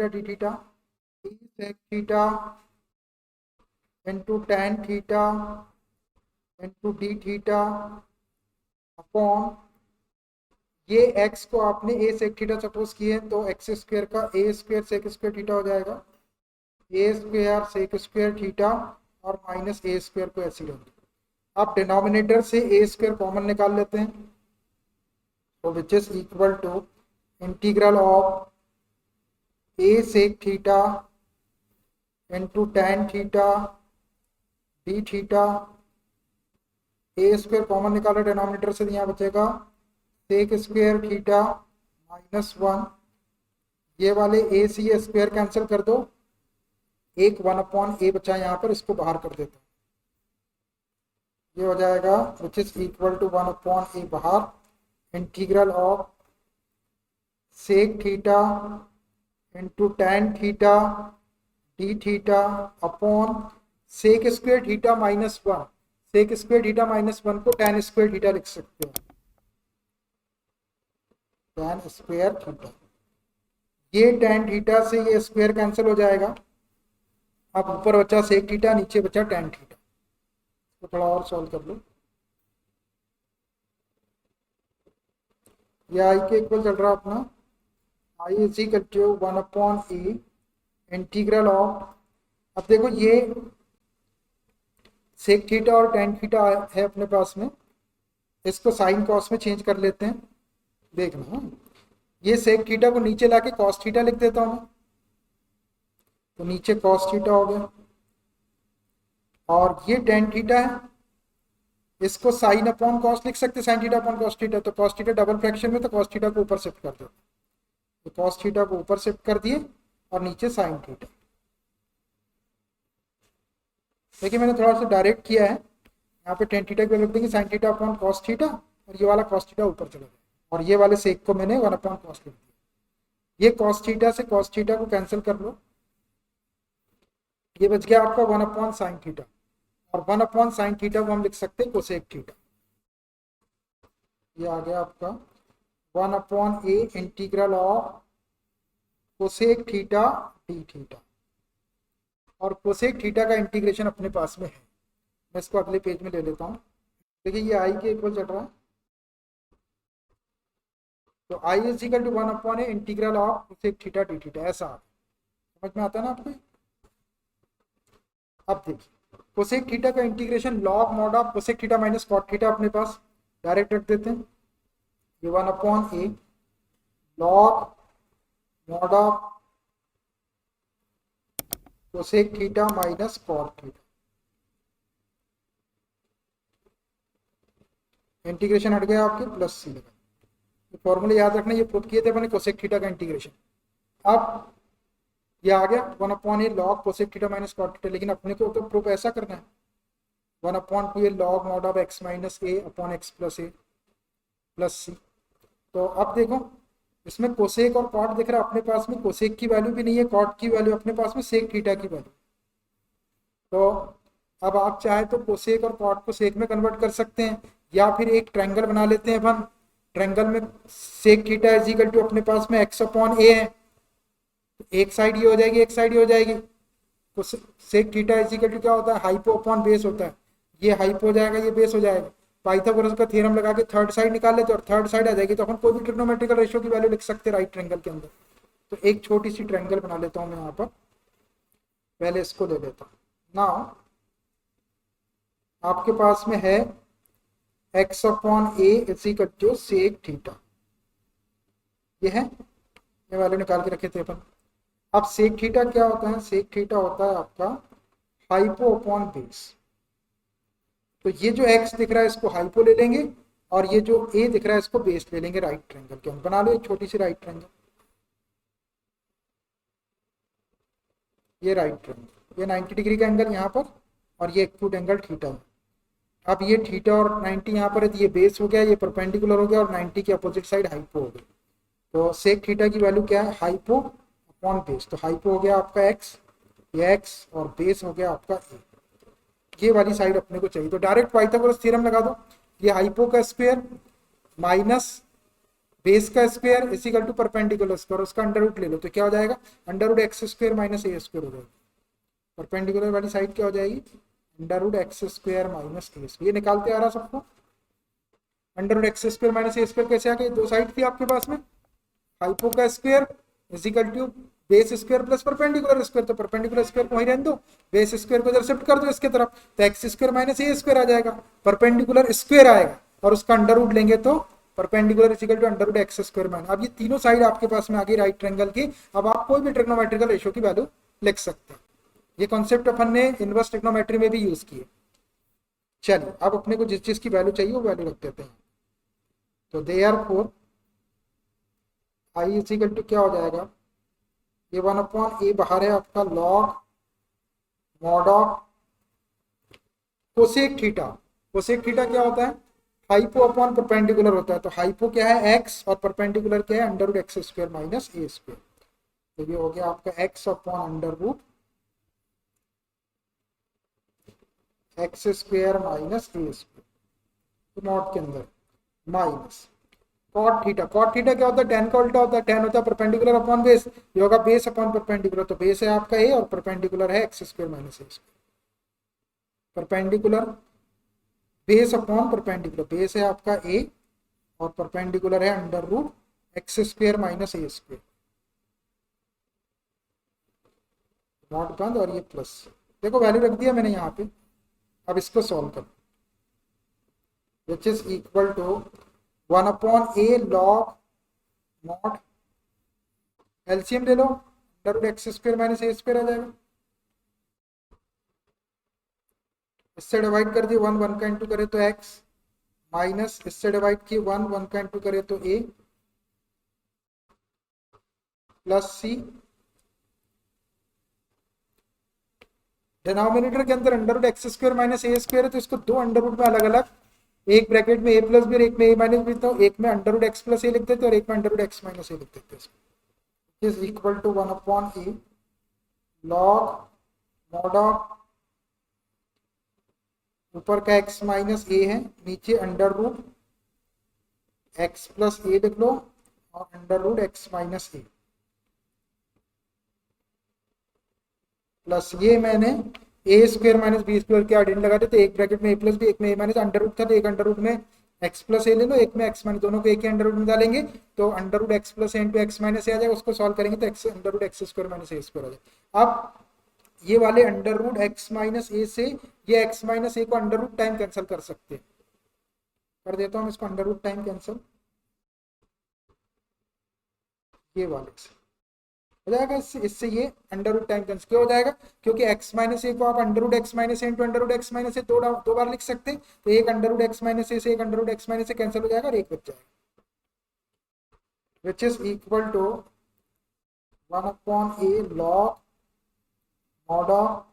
D theta, e sec theta into tan theta into d theta upon, ये x को आपने ए सेक थीटा सपोज किए तो एक्स स्क्वेयर का ए स्क्वेयर सेक स्क्वेयर थीटा हो जाएगा, ए स्क्वेयर सेक स्क्वेयर थीटा और minus a square को ऐसे लेंगे। आप डिनोमिनेटर से ए स्क्वेयर कॉमन निकाल लेते हैं, तो which is equal to integral of a sec theta into tan theta D theta. A square common निकाला डिनोमिनेटर से, यहाँ बचेगा सेक स्क्वेयर थीटा -1, ये वाले ए सी स्क्वेयर कैंसिल कर दो, एक 1/a बचा यहाँ पर, इसको बाहर कर देते हैं, ये हो जाएगा which is equal to 1/a बाहर, integral of sec theta into tan theta D theta upon sec square theta -1, sec square theta -1 को टेन स्क्वेयर थीटा लिख सकते हैं, टेन स्क्वेयर थीटा। ये टेन थीटा से ये स्क्वेयर कैंसिल हो जाएगा, अब ऊपर बचा सेक थीटा, नीचे बचा टेन थीटा। तो थोड़ा और सॉल्व कर लो, ये आई के इक्वल चल रहा अपना, I is equal to 1/a integral of, अब देखो ये सेक थीटा और टेन थीटा है अपने पास में, इसको साइन कॉस में चेंज कर लेते हैं। देखना ये सेक थीटा को नीचे लाके कॉस थीटा लिख देता हूँ, तो नीचे कॉस थीटा हो गया, और ये टेन थीटा है, इसको साइन अपॉन कॉस लिख सकते, sine theta upon cos theta, तो कॉस थीटा डबल फ्रैक्शन में, तो कॉस थीटा को ऊपर शिफ्ट कर देते, तो कॉस थीटा को ऊपर शिफ्ट कर दिए और नीचे साइन थीटा। देखिए मैंने थोड़ा सा डायरेक्ट किया है, यहाँ पे टेन थीटा को लिख देंगे sine theta upon cos theta, और ये वाला कॉस थीटा ऊपर चला गया, और ये वाले सेक को मैंने 1/cos लिख दिया। ये cos थीटा से cos थीटा को कैंसिल कर लो, ये बच गया आपका 1/sin थीटा, और 1/sin थीटा को हम लिख सकते हैं कोसेक थीटा। ये आ गया आपका 1/a integral of cosec theta D theta, और कोसेक थीटा का इंटीग्रेशन अपने पास में है। मैं इसको अगले पेज में ले लेता हूँ। देखिए ये आई के इक्वल चल रहा है, तो I is equal to 1/a integral of cosec theta D theta, ऐसा समझ में आता है ना आपको। अब देखिए कोसेक थीटा का integration log mod of cosec theta minus cot theta अपने पास डायरेक्ट रख देते हैं। ये 1/a log mod of cosec theta minus cot theta, integration हट गया आपके प्लस सी लगा। ये फॉर्मूले याद रखना, ये प्रूफ किए थे अपने कोसेक थीटा का इंटीग्रेशन। अब ये आ गया 1/a log cosec theta minus cot theta, लेकिन अपने को तो प्रूफ ऐसा करना है 1/2a log mod of x minus a upon x plus a plus c. तो अब देखो इसमें कोसेक और कॉट दिख रहा है, अपने पास में कोसेक की वैल्यू भी नहीं है, कॉट की वैल्यू, अपने पास में सेक थीटा की वैल्यू। तो अब आप चाहे तो कोसेक और कॉट को सेक में कन्वर्ट कर सकते हैं, या फिर एक ट्रायंगल बना लेते हैं अपन। ट्रायंगल में sec theta is equal to अपने पास में x अपॉन a है, एक साइड ये हो जाएगी, एक साइड ये हो जाएगी। तो sec theta is equal to क्या होता है, हाइपो अपॉन बेस होता है। ये हाइपो हो जाएगा, ये बेस हो जाएगा। पाइथागोरस का थ्योरम लगा के थर्ड साइड निकाल लेते और थर्ड साइड आ जाएगी, तो अपन कोई भी ट्रिग्नोमेट्रिकल रेशियो की वैल्यू लिख सकते हैं राइट ट्रायंगल के अंदर। तो एक छोटी सी ट्रायंगल बना लेता हूँ मैं यहाँ पर, पहले इसको ले लेता हूँ। नाउ आपके पास में है x upon a is equal to sec theta, ये है, ये वैल्यू निकाल के रखे थे अपन। अब सेक थीटा क्या होता है, सेक थीटा होता है आपका हाइपो अपॉन बेस। तो ये जो x दिख रहा है इसको हाइपो ले लेंगे, और ये जो a दिख रहा है इसको बेस ले लेंगे राइट ट्रायंगल के। बना लो एक छोटी सी राइट ट्रायंगल, ये राइट ट्रायंगल, ये 90 डिग्री का एंगल यहाँ पर, और ये एक्यूट एंगल थीटा है। अब ये थीटा और 90 यहाँ पर है, तो ये बेस हो गया, ये परपेंडिकुलर हो गया, और 90 के अपोजिट साइड हाइपो हो गई। तो सेक थीटा की वैल्यू क्या है, हाइपो अपॉन बेस। तो हाइपो हो गया आपका x, ये x, और बेस हो गया आपका a। ये वाली साइड अपने को चाहिए, तो डायरेक्ट पाइथागोरस थ्योरम लगा दो। ये हाइपो का स्क्वायर माइनस बेस का square is equal to perpendicular square, उसका अंडर रूट ले लो, तो क्या हो जाएगा, under root x square minus ए स्क्वायर हो जाएगा। परपेंडिकुलर वाली साइड क्या हो जाएगी, under root x square minus ए स्क्वायर। ये निकालते आ रहा सबको, under root x square minus ए स्क्वायर कैसे आ गया, दो साइड थी आपके पास में, हाइपो का square is equal to base square plus perpendicular square. तो परपेंडिकुलर स्क्वायर को वहीं रहने दो, बेस स्क्वायर को इधर शिफ्ट कर दो इसके तरफ, तो एक्स स्क्वायर माइनस ए स्क्वायर आ जाएगा, परपेंडिकुलर स्क्वायर आएगा, और उसका अंडर रूट लेंगे तो perpendicular is equal to under root x square minus. अब ये तीनों साइड आपके पास में आ गई राइट ट्रायंगल की। अब आप कोई भी ट्रिग्नोमेट्रिकल रेशियो की वैल्यू लिख सकते हैं। ये कॉन्सेप्ट अपन ने इनवर्स ट्रिग्नोमेट्री में भी यूज किए। चलिए अब अपने को जिस चीज की वैल्यू चाहिए वो वैल्यू रख देते हैं। तो therefore I is equal to क्या हो जाएगा, ये 1/a बाहर है आपका, log mod of cosec theta. Cosec theta क्या होता है, हाइपो अपॉन परपेंडिकुलर होता है। तो हाइपो क्या है x, और परपेंडिकुलर क्या है under root x square minus ए स्क्वायर। तो ये हो गया आपका x upon under root x square minus ए स्क्वायर, तो नॉट के अंदर minus cot theta. Cot theta क्या होता है, tan का उल्टा होता है, tan होता है परपेंडिकुलर अपॉन बेस, ये होगा बेस अपॉन परपेंडिकुलर। तो बेस है आपका a और परपेंडिकुलर है एक्स स्क्वायर माइनस ए square. Perpendicular base upon perpendicular, base है आपका a और परपेंडिकुलर है under root x square minus A square, not बंद, और ये प्लस। देखो वैल्यू रख दिया मैंने यहाँ पे। अब इसको सॉल्व करो, which is equal to 1/a log mod, LCM ले लो, under root x square minus ए स्क्वायर आ जाएगा। इससे डिवाइड कर दिए 1 1 का इंटू करे तो x, माइनस इससे डिवाइड किए 1 1 का इंटू करे तो a, प्लस सी। डिनोमिनेटर के अंदर under root x square minus ए स्क्वायर है, तो इसको दो अंडर रूट में अलग अलग, एक ब्रैकेट में a प्लस बी और एक में a माइनस बी, तो एक में under root x plus a लिख देते और एक में under root x minus a लिख देते। Is equal to 1 upon a log mod of ऊपर का x माइनस ए है, नीचे under root x plus a लिख लो और under root x minus a plus ये मैंने a square minus b square के आर्डिन लगा थे, तो एक ब्रैकेट में ए प्लस बी, एक में ए माइनस अंडर रूट था, तो एक अंडर रूट में एक्स प्लस ए ले लो, एक में एक्स माइनस, दोनों को एक ही अंडर रूट में डालेंगे तो under root x plus a into x minus a आ जाएगा। उसको सॉल्व करेंगे तो x under root x square minus ए स्क्वायर आ जाएगा। अब ये वाले under root x minus a से ये एक्स माइनस ए को अंडर रूट टाइम कैंसिल कर सकते हैं। कर देता हूँ इसको अंडर रूट टाइम कैंसिल, ये वाले से हो जाएगा, इससे ये अंडर रूट टाइम कैंसिल क्यों हो जाएगा, क्योंकि एक्स माइनस ए को आप under root x minus a into under root x minus a दो बार लिख सकते हैं, तो एक under root x minus a से एक under root x minus a cancel हो जाएगा और एक बच जाएगा, which is equal to 1 upon a log mod of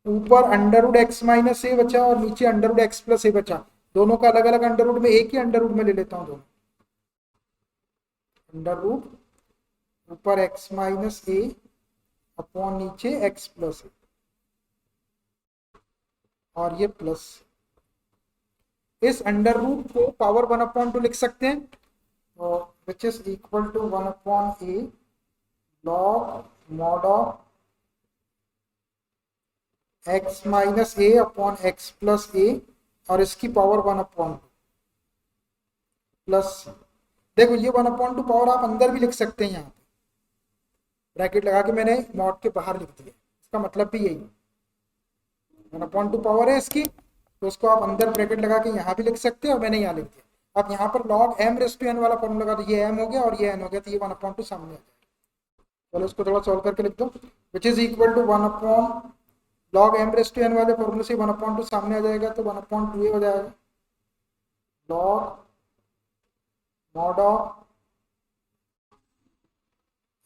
ऊपर under root x minus a बचा और नीचे under root x plus a बचा, दोनों का अलग अलग अंडर रूट में एक ही अंडर रूट में ले लेता हूँ, दोनों अंडर रूट ऊपर एक्स माइनस ए अपॉन नीचे एक्स प्लस ए और ये प्लस, इस अंडर रूट को पावर 1 अपॉन 2 लिख सकते हैं, तो which is equal to 1 upon a log mod of x minus a upon x plus a और इसकी पावर 1 अपॉन 2 प्लस, देखो ये 1 अपॉन 2 पावर आप अंदर भी लिख सकते हैं, यहाँ पे ब्रैकेट लगा के मैंने मॉड के बाहर लिख दिया, इसका मतलब भी यही 1 अपॉन 2 पावर है इसकी, तो उसको आप अंदर ब्रैकेट लगा के यहाँ भी लिख सकते हैं और मैंने यहाँ लिख दिया। अब यहाँ पर log m raise to n वाला फॉर्मूला लगा, तो ये एम हो गया और ये एन हो गया, तो ये 1 अपॉन 2 सामने आ जाएगा। चलो इसको थोड़ा सॉल्व करके लिख दो, which is equal to 1 upon log m raise to n वाले फॉर्मूले से 1 अपॉन 2 सामने आ जाएगा, तो 1 अपॉन 2 हो जाएगा log mod of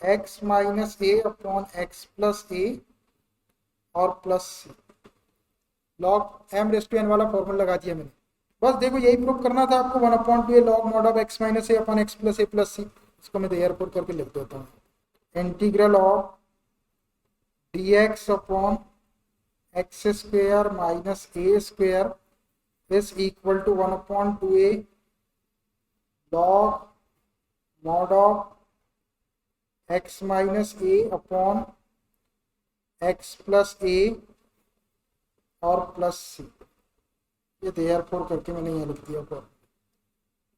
x minus a upon x plus a और plus c, log m raise to n वाला फॉर्मूला लगा दिया मैंने। बस देखो यही प्रूव करना था आपको, 1 upon 2 log mod of x minus a upon x plus c. इसको मैं एयरपोर्ट करके लिख देता हूँ, integral of d x upon x square minus a square is equal to 1 upon 2a log mod of x minus a upon x plus a और plus c, ये therefore करके मैंने ये लिख दिया फॉर्मूला।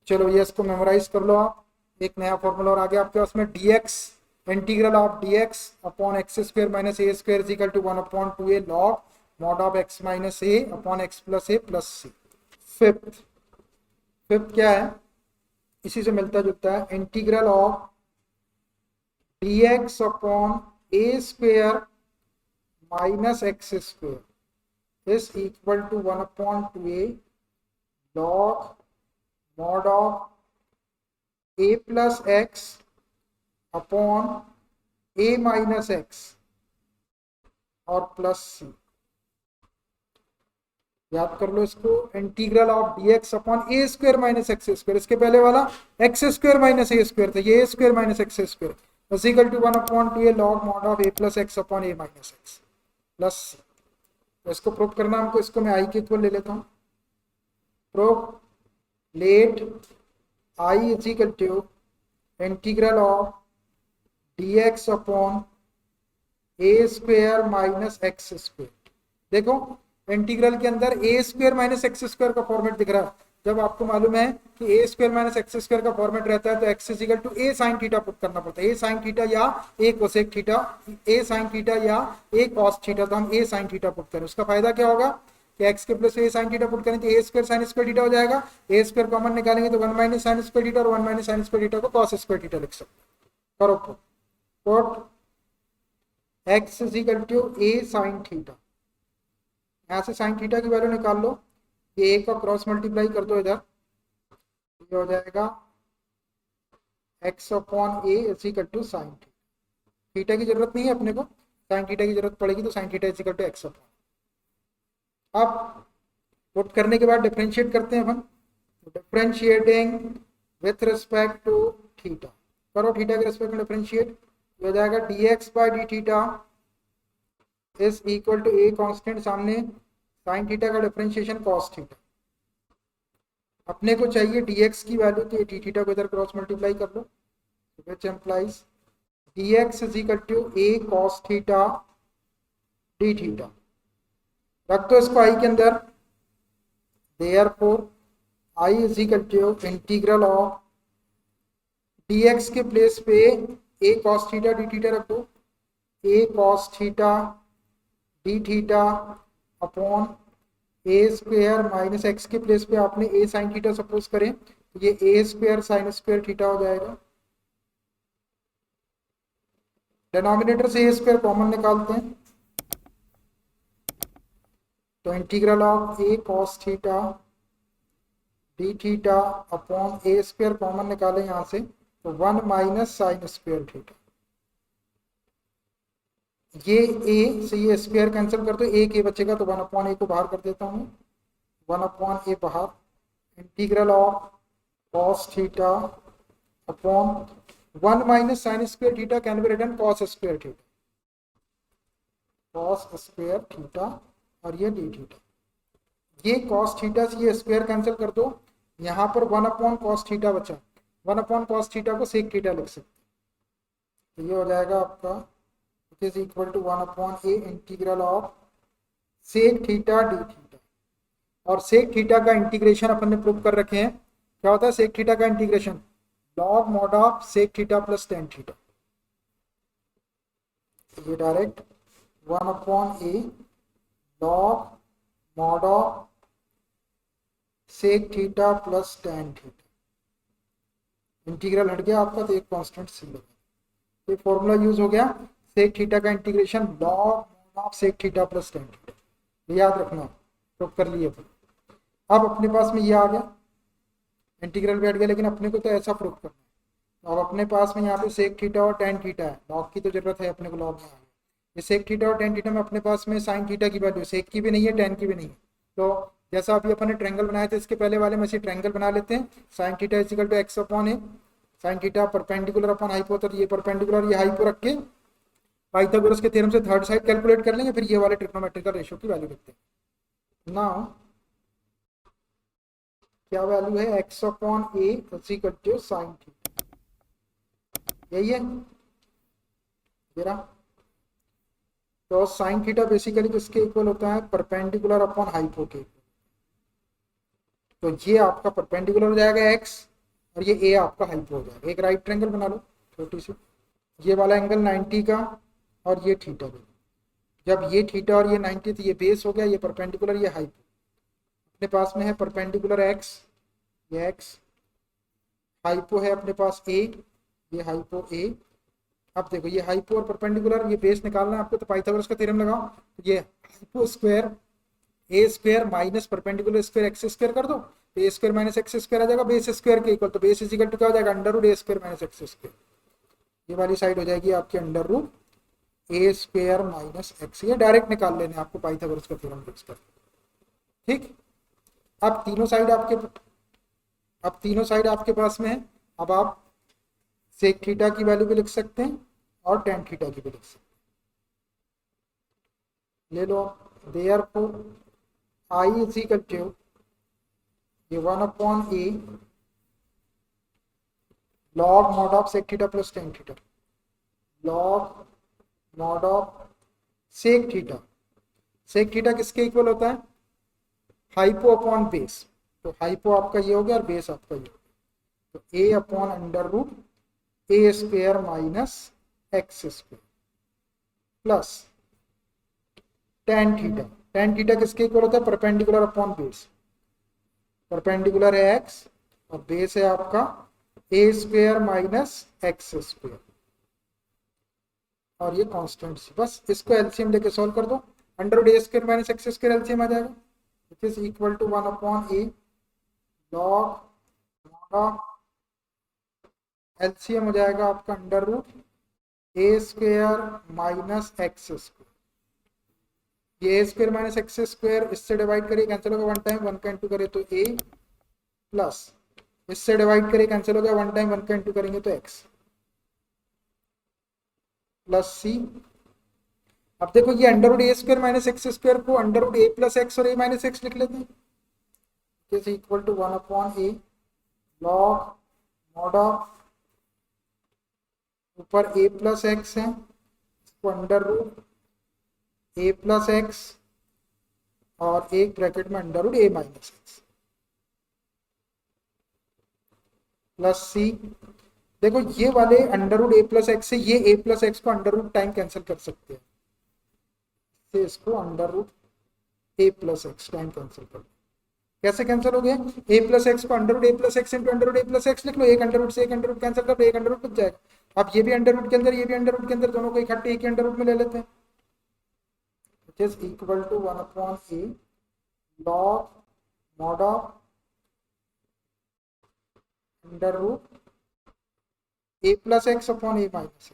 चलो ये इसको मेमोराइज कर लो आप, एक नया फॉर्मूला और आगे आपके पास में dx integral of dx upon x square minus A square is equal to 1 upon 2a log mod of x minus a upon x plus c. Fifth क्या है, इसी से मिलता जुलता है, integral of dx upon A square minus x square is equal to 1 upon 2a log mod of a plus x upon a minus x और plus c. याद कर लो इसको, integral of dx upon A square minus x square, इसके पहले वाला x square minus ए square था, ये a square minus x square is equal to 1 upon 2a log mod of a plus x upon a minus x plus c. तो इसको prove करना हमको, इसको मैं आई के इक्वल ले लेता हूँ, prove let I is equal to integral of dx upon A square minus x square. देखो इंटीग्रल के अंदर a square minus x square का फॉर्मेट दिख रहा है, जब आपको मालूम है कि a square minus x square का फॉर्मेट रहता है तो x is equal to A sine theta put करना पड़ता है, ए साइन थीटा या a cosec theta, a sine theta या ए कॉस थीटा, तो हम ए साइन थीटा पुट करें। उसका फायदा क्या होगा कि एक्स के प्लस ए साइन थीटा पुट करें तो a square sine square theta हो जाएगा, ए स्क्वायर कॉमन निकालेंगे तो 1 माइनस साइन स्क्वायर थीटा और 1 माइनस साइन स्क्वायर थीटा को कॉस स्क्वायर थीटा लिख सकते हैं। करो put x is equal to A sine theta, यहाँ से साइन थीटा की वैल्यू निकाल लो, ये एक का क्रॉस मल्टीप्लाई कर दो इधर, ये हो जाएगा x upon a is equal to sine theta की जरूरत नहीं है अपने को, साइन थीटा की जरूरत पड़ेगी तो sine theta is equal to x upon. अब पुट करने के बाद डिफरेंशिएट करते हैं अपन, differentiating with respect to theta, करो थीटा के रेस्पेक्ट में डिफरेंशिएट, हो जाएगा dx by d theta is equal to a constant, सामने साइन थीटा का डिफरेंशिएशन कॉस थीटा। अपने को चाहिए dx की वैल्यू, तो ये डी थीटा को इधर क्रॉस मल्टीप्लाई कर लो, which implies dx is equal to A cos theta D theta. रख दो इसको आई के अंदर, therefore I is equal to integral of dx के प्लेस पे ए कॉस थीटा डी थीटा रख दो, a cos theta D theta upon A square minus x के प्लेस पे आपने ए साइन थीटा सपोज करें, तो ये a square sine square theta हो जाएगा। डिनोमिनेटर से ए स्क्वायर कॉमन निकालते हैं, तो integral of A cos theta D theta upon A square common निकालें यहां से, तो 1 माइनस साइन स्क्वायर थीटा। ये ए से ये स्क्वायर कैंसिल कर दो, एक ए बचेगा, तो 1 अपॉन ए को बाहर कर देता हूँ, 1 अपॉन ए बाहर, integral of cos theta upon 1 minus sine square theta can be written cos square theta, cos square theta, और ये डी थीटा। ये कॉस थीटा से ये स्क्वायर कैंसिल कर दो, यहाँ पर 1 अपॉन कॉस थीटा बचा, 1 अपॉन कॉस थीटा को सेक थीटा लिख सकते, तो ये हो जाएगा आपका is equal to 1 upon a integral of sec theta D theta. और सेक थीटा का इंटीग्रेशन अपन ने प्रूव कर रखे हैं, क्या होता है सेक थीटा का integration, log mod of sec theta plus tan theta. ये direct 1 upon a log mod of sec theta plus tan theta, integral हट गया आपका, तो एक कांस्टेंट सी लगा, ये फॉर्मूला यूज हो गया, सेक थीटा का integration log of sec theta plus tan theta, याद रखना, प्रूव कर लिए। अब अपने पास में ये आ गया, इंटीग्रल बैठ गया, लेकिन अपने को तो ऐसा प्रूव करना है। अब अपने पास में यहाँ पे सेक थीटा और टेन थीटा है, लॉग की तो जरूरत है अपने को, लॉग में ये सेक थीटा और टेन थीटा में अपने पास में साइन थीटा की वैल्यू सेक की भी नहीं है, टेन की भी नहीं है, तो जैसा अभी अपन ने ट्रायंगल बनाया था इसके पहले वाले में से ट्रायंगल बना लेते हैं, sine theta is equal to x upon A, sine theta perpendicular upon hypo, तो ये परपेंडिकुलर ये हाइपो रख के पाइथागोरस के थ्योरम से थर्ड साइड कैलकुलेट कर लेंगे, फिर ये वाले ट्रिग्नोमेट्रिकल रेशियो की वैल्यू लिखते हैं ना। क्या वैल्यू है, x upon a is equal to sine theta, यही है मेरा। तो साइन थीटा बेसिकली किसके इक्वल होता है, परपेंडिकुलर अपॉन हाइपो के, तो ये आपका परपेंडिकुलर हो जाएगा एक्स, और ये ए आपका हाइपो हो जाएगा। एक राइट ट्रायंगल बना लो छोटी सी, ये वाला एंगल 90 का और ये थीटा का, जब ये थीटा और ये 90, तो ये बेस हो गया, ये परपेंडिकुलर ये हाइपो, अपने पास में है परपेंडिकुलर एक्स, ये एक्स, हाइपो है अपने पास ए, ये हाइपो ए। अब देखो ये हाइपो और परपेंडिकुलर, ये बेस निकालना है आपको, तो पाइथागोरस का थ्योरम लगाओ, तो ये hypo square a square minus perpendicular square x square कर दो, तो a square minus x square आ जाएगा बेस स्क्वायर के इक्वल, तो बेस इज इक्वल टू क्या हो जाएगा, अंडर रूट ए स्क्वायर माइनस एक्स स्क्वायर, ये वाली साइड हो जाएगी आपकी अंडर रूट ए स्क्वायर माइनस एक्स, ये डायरेक्ट निकाल लेने आपको पाइथागोरस का थ्योरम यूज कर, ठीक। अब तीनों साइड आपके पास में है, अब आप सेक थीटा की वैल्यू भी लिख सकते हैं और टेन थीटा की भी लिख सकते हैं, ले लो। Therefore I is equal to ये 1 upon a log mod of sec theta plus tan theta, log mod of sec theta. Sec theta किसके इक्वल होता है, हाइपो अपॉन बेस, तो हाइपो आपका ये हो गया और बेस आपका ये हो गया, तो a upon under root A square minus x square plus tan theta. Tan theta किसके इक्वल होता है, परपेंडिकुलर अपॉन बेस, परपेंडिकुलर है एक्स और बेस है आपका a square minus x square, और ये कांस्टेंट सी, बस इसको एलसीएम लेके सॉल्व कर दो, अंडर रूट ए square minus x square LCM आ जाएगा, which is equal to 1 upon a log LCM हो जाएगा आपका अंडर रूट ए स्क्वायर माइनस एक्स स्क्वायर, ये a square minus x square इससे डिवाइड करिए कैंसिल होगा, वन टाइम वन का इंटू करें तो ए, प्लस इससे डिवाइड करिए कैंसिल होगा, वन टाइम वन का इंटू करेंगे तो एक्स, प्लस सी। अब देखो ये अंडर रूट ए स्क्वायर माइनस एक्स स्क्वायर को under root a plus x और ए माइनस एक्स लिख लेते हैं, equal to 1/a log mod of ऊपर ए प्लस एक्स है, इसको under root a plus x और एक ब्रैकेट में under root a minus x plus c. देखो ये वाले under root a plus x से ये ए प्लस एक्स को अंडर रूट टाइम कैंसिल कर सकते हैं, तो इसको under root a plus x time cancel कर। कैसे कैंसिल हो गया? ए प्लस एक्स को under root a plus x into under root a plus x लिख लो, एक अंडर रूट से एक अंडर रूट कैंसिल कर लो, एक अंडर रूट बच जाएगा। अब ये भी अंडर रूट के अंदर, ये भी अंडर रूट के अंदर, दोनों को इकट्ठे एक ही अंडर रूट में ले लेते हैं, which is equal to 1/a log mod of under root a plus x upon a minus x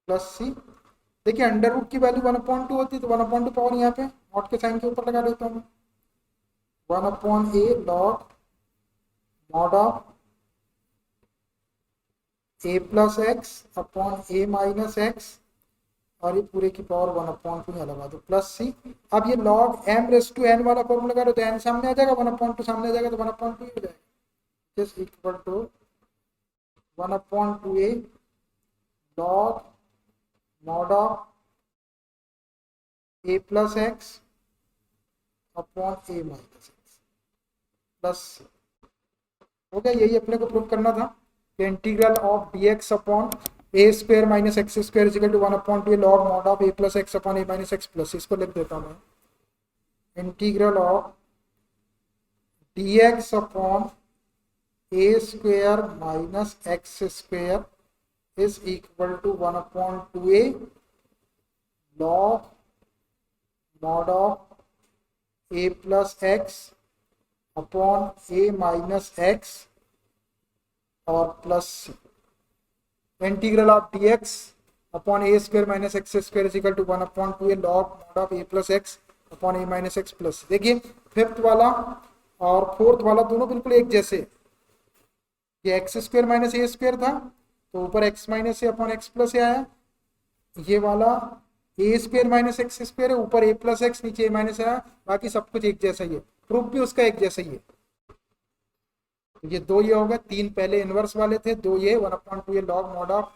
plus c. देखिए अंडर रूट की वैल्यू 1/2 होती है, तो 1/2 पावर यहाँ पे नॉट के साइन के ऊपर लगा देता हूँ, 1/a log mod of a plus x upon a minus x और ये पूरे की पावर 1/2 यहाँ लगा दो प्लस सी। अब ये log m raise to n वाला फॉर्मूला लगा दो, तो एन सामने आ जाएगा, 1/2 सामने आ जाएगा, तो 1/2 ही हो जाएगा, just equal to 1/2a log mod of a plus x upon a minus x plus c. हो गया, यही अपने को प्रूव करना था कि integral of dx upon A square minus x square equal to 1/2 log mod of a plus x upon a minus x plus. इसको लिख देता हूँ मैं, integral of dx upon A square minus x square is equal to 1/2a log mod of a plus x upon a minus x और plus integral of dx upon A square minus x square is equal to 1/2a log mod of a plus x upon a minus x plus. देखिए fifth वाला और fourth वाला दोनों बिल्कुल एक जैसे, ये एक्स स्क्वायर माइनस ए स्क्वायर था तो ऊपर x minus a upon x plus a आया, ये वाला a square minus x square है, ऊपर ए प्लस एक्स नीचे ए माइनस आया, बाकी सब कुछ एक जैसा ही है, प्रूफ भी उसका एक जैसा ही है। ये दो ये हो गए, तीन पहले इनवर्स वाले थे, दो ये 1/2a log mod of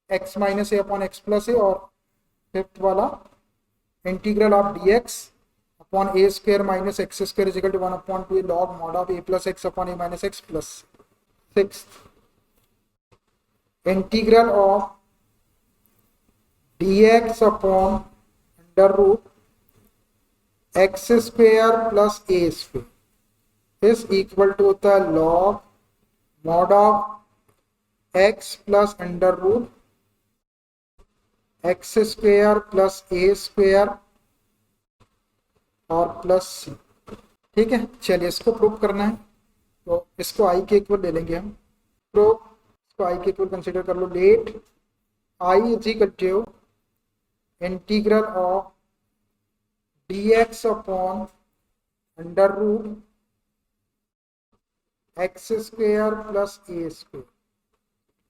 x minus a upon x plus a, और फिफ्थ वाला integral of dx upon A square minus x square is equal to 1/2a log mod of a plus x upon a minus x plus. Sixth integral of dx upon under root x square plus A square is equal to होता है log mod of x plus under root x square plus A square और plus सी। ठीक है, चलिए इसको prove करना है, तो इसको आई के इक्वल ले लेंगे हम। प्रूव, इसको आई के इक्वल कंसीडर कर लो, let I is equal to integral of dx upon under root x square plus A square.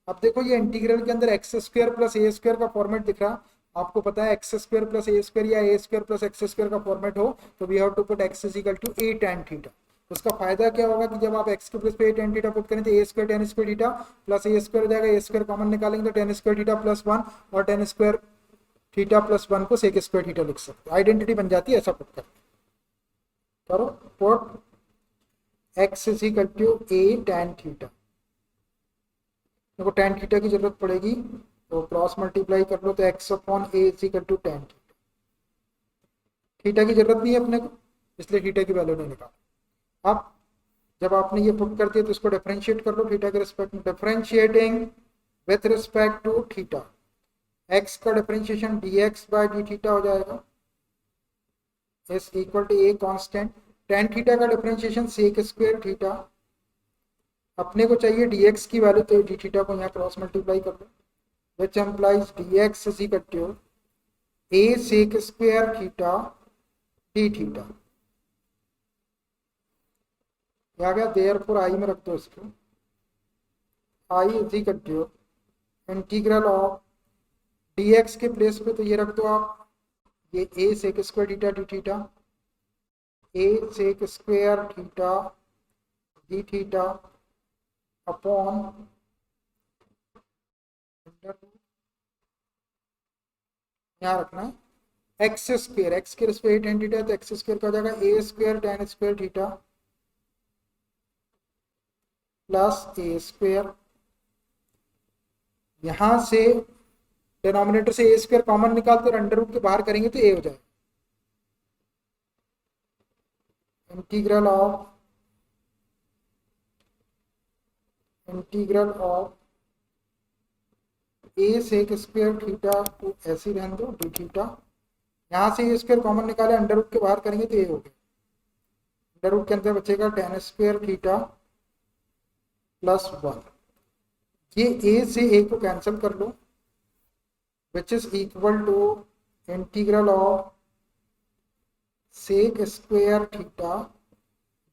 अब देखो ये इंटीग्रल के अंदर एक्स स्क्वायर प्लस ए स्क्वायर का फॉर्मेट दिख रहा, आपको पता है एक्स स्क्वायर प्लस ए स्क्वायर या a square plus x square का फॉर्मेट हो तो we have to put x is equal to a tan theta. उसका फायदा क्या होगा कि जब आप एक्स के प्लेस पे ए tan थीटा पुट करें तो a square tan square theta plus A square हो जाएगा, ए स्क्वायर कॉमन निकालेंगे तो tan स्क्वायर थीटा प्लस 1 और tan स्क्वायर थीटा प्लस 1 को सेक स्क्वायर थीटा लिख सकते हैं, आइडेंटिटी बन जाती है। ऐसा पुट करो, put x is equal to a tan theta. देखो tan थीटा की जरूरत पड़ेगी तो क्रॉस मल्टीप्लाई कर लो, तो x upon a is equal to tan theta. Theta की जरूरत नहीं है अपने को, इसलिए थीटा की वैल्यू नहीं निकाल। अब जब आपने ये पुट कर दिया तो इसको डिफरेंशिएट कर लो थीटा के रिस्पेक्ट में, differentiating with respect to theta, x का differentiation dx by d theta हो जाएगा is equal to a constant, tan theta का डिफरेंशिएशन सेक स्क्वायर थीटा, अपने को चाहिए dx की वैल्यू तो डी थीटा को यहाँ क्रॉस मल्टीप्लाई कर लो, which implies dx is equal to a sec square theta d theta। आ गया, therefore आई में रख दो इसको, I is equal to integral of d x के प्लेस पे तो ये रख दो आप, ये a sec square theta D theta, a sec square theta D theta upon यहाँ रखना है एक्स स्क्वायर, एक्स के स्क्वायर टेन थीटा तो एक्स स्क्वायर का हो जाएगा a square tan square theta plus A square, यहां से डिनोमिनेटर से ए स्क्वायर कॉमन निकालते और अंडर रूट के बाहर करेंगे तो ए हो जाएगा। Integral of a sec square theta को ऐसे रहने दो डी थीटा, यहाँ से ए स्क्वायर कॉमन निकाले अंडर रूट के बाहर करेंगे तो ए हो गया। अंडर रूट के अंदर बचेगा टेन स्क्वायर थीटा प्लस 1, ये ए से ए को कैंसिल कर लो, which is equal to integral of sec square theta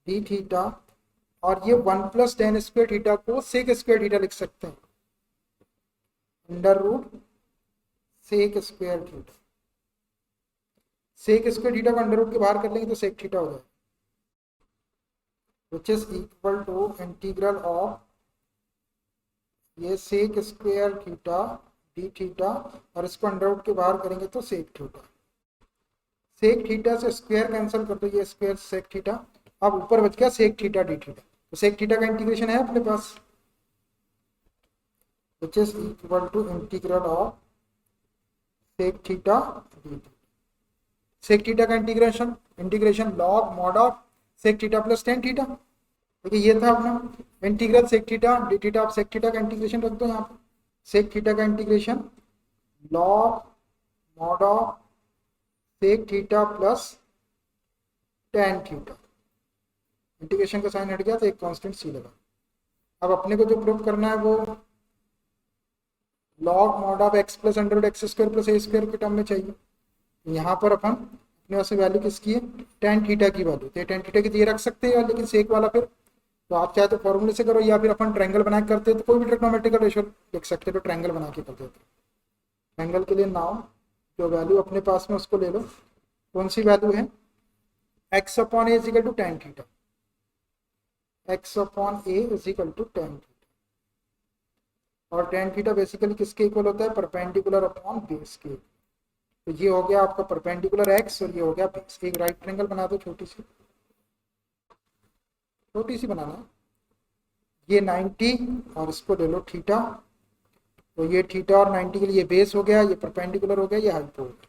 D theta, और ये 1 प्लस टेन स्क्वायर थीटा को सेक स्क्वायर थीटा लिख सकते हैं, under root sec square theta, sec square theta को अंडर रूट के बाहर कर लेंगे तो सेक थीटा हो जाएगा, which is equal to integral of ये sec square theta D theta और इसको अंडर रूट के बाहर करेंगे तो सेक थीटा, सेक थीटा से स्क्वायर कैंसिल कर दो, ये स्क्वायर सेक थीटा, अब ऊपर बच गया सेक थीटा डी थीटा, तो सेक थीटा का इंटीग्रेशन है अपने पास, which is equal to integral of sec theta dt, sec theta का integration log mod of sec theta plus tan theta, देखिए ये था अपना integral sec theta d theta, आप sec theta का इंटीग्रेशन रख दो यहाँ पे, sec theta का integration log mod of sec theta plus tan theta, integration का साइन हट गया तो एक कांस्टेंट सी लगा। अब अपने को जो प्रूव करना है वो log mod of x plus under root x square plus A square के टर्म में चाहिए, यहाँ पर अपन अपने पास वैल्यू किसकी है टेन थीटा की वैल्यू, तो टेन थीटा की तो ये रख सकते हैं लेकिन सेक वाला फिर तो आप चाहे तो फॉर्मूले से करो या फिर अपन ट्रायंगल बना के करते हैं तो कोई भी ट्रिग्नोमेट्रिकल रेशियो लिख सकते हैं, तो ट्रायंगल बना के करते थे। ट्रायंगल के लिए नाउ जो वैल्यू अपने पास में उसको ले लो, कौन सी वैल्यू है x upon a is equal to tan theta, x upon a is equal to tan theta, और टेन थीटा बेसिकली किसके इक्वल होता है परपेंडिकुलर अपॉन बेस के, तो ये हो गया आपका परपेंडिकुलर एक्स और ये हो गया बेस, एक राइट ट्रायंगल बना दो छोटी सी बनाना है, ये 90 और इसको ले लो थीटा, तो ये थीटा और 90 के लिए ये बेस हो गया, ये परपेंडिकुलर हो गया, ये हाइपोट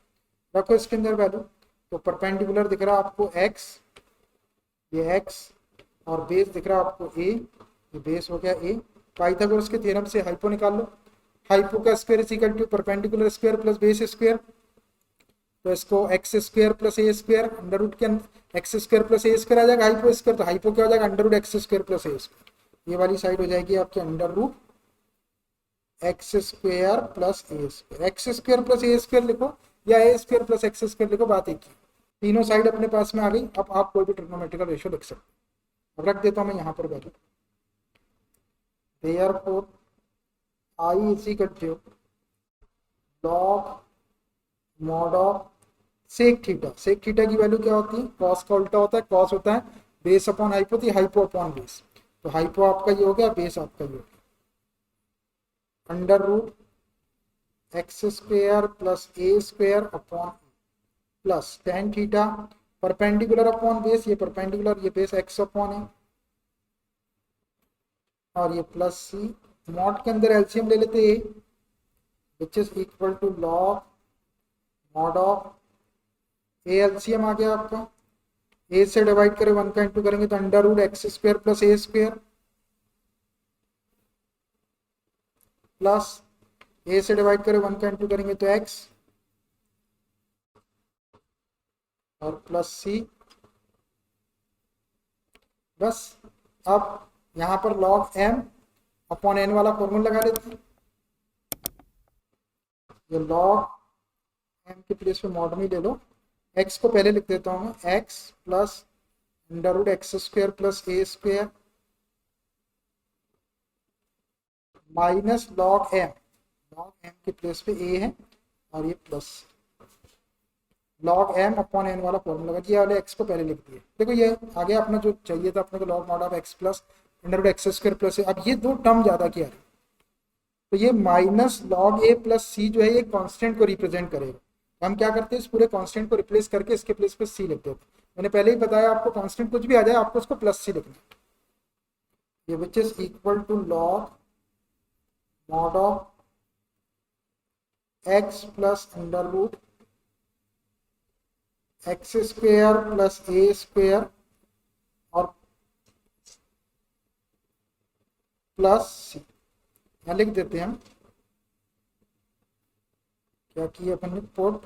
रखो इसके अंदर वैल्यू, तो परपेंडिकुलर दिख रहा है आपको एक्स, ये एक्स और बेस दिख रहा है आपको ए, ये बेस हो गया ए, पाइथागोरस के थ्योरम से हाइपो निकाल लो, हाइपो का square is equal to perpendicular square plus base square, तो इसको एक्स स्क्वायर प्लस ए स्क्वायर अंडर रूट के अंदर एक्स स्क्वायर प्लस ए स्क्वायर आ जाएगा हाइपो स्क्वायर, तो हाइपो क्या हो जाएगा under root x square plus ए स्क्वायर, ये वाली साइड हो जाएगी आपके under root x square plus ए स्क्वायर, एक्स स्क्वायर प्लस ए स्क्वायर लिखो या a square plus x square लिखो, बात एक ही, तीनों साइड अपने पास में आ गई। अब आप कोई भी ट्रिग्नोमेट्रिकल रेशियो लिख सकते हैं, अब रख देता हूँ मैं यहाँ पर value, therefore I is equal to log mod of sec theta, sec theta की वैल्यू क्या होती है cos का उल्टा होता है, cos होता है बेस अपॉन हाइपो, थी हाइपो अपॉन बेस, तो हाइपो आपका ये हो गया, बेस आपका ये हो गया, under root x square plus ए square upon plus tan theta perpendicular upon base, ये परपेंडिकुलर ये बेस एक्स अपॉन है और ये प्लस सी, मॉड के अंदर एलसीएम ले लेते a, which is equal to log mod of a, LCM आ गया आपका, ए से डिवाइड करें 1 का इंटू करेंगे तो under root x square plus A square plus a से डिवाइड करें 1 का इंटू करेंगे तो एक्स और प्लस सी, बस। अब यहाँ पर log m अपॉन n वाला फॉर्मूला लगा लेते हैं, ये log m के प्लेस पे मॉड में ले लो, x को पहले लिख देता हूँ मैं, x plus under root x square plus ए square minus log m, log m के प्लेस पे ए है और ये plus log m upon n वाला फॉर्मूला, ये वाले एक्स को पहले लिख दिए। देखो ये आगे अपना जो चाहिए था अपने को log mod of x plus under root x square plus, अब ये दो टर्म ज्यादा किया है, तो ये minus log a plus c जो है ये कांस्टेंट को रिप्रेजेंट करेगा। हम क्या करते हैं, इस पूरे कांस्टेंट को रिप्लेस करके इसके प्लेस पे सी लिख देते हैं। मैंने पहले ही बताया आपको, कांस्टेंट कुछ भी आ जाए आपको उसको प्लस सी लिखना है। ये which is equal to log mod of x plus under root x square plus a square और प्लस सी। यहाँ लिख देते हैं हम क्या किया अपन ने, put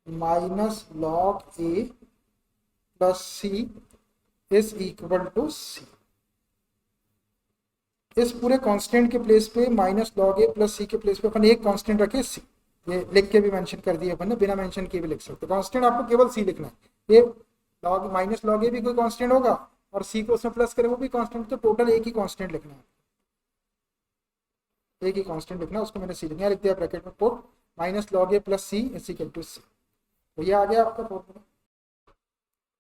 minus log a plus c is equal to c. इस पूरे कांस्टेंट के प्लेस पे minus log a plus c के प्लेस पे अपन एक कांस्टेंट रखे सी, ये लिख के भी मेंशन कर दिया अपन ने, बिना मेंशन किए भी लिख सकते। कांस्टेंट आपको केवल सी लिखना है। ये लॉग माइनस लॉग ए भी कोई कांस्टेंट होगा और सी को उसमें प्लस करें वो भी कांस्टेंट, तो टोटल एक ही कांस्टेंट लिखना है, एक ही कांस्टेंट लिखना है, उसको मैंने सी लिखना लिख दिया ब्रैकेट में, put minus log a plus c is equal to c. तो ये आ गया आपका formula.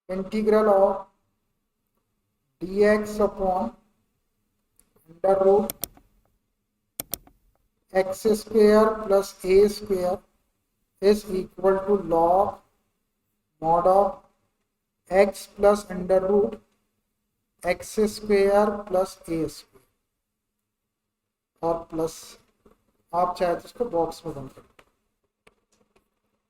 Integral of dx upon under root x square plus a square is equal to log mod of x plus under root x square plus a square और plus, आप चाहे तो इसको बॉक्स में बंद कर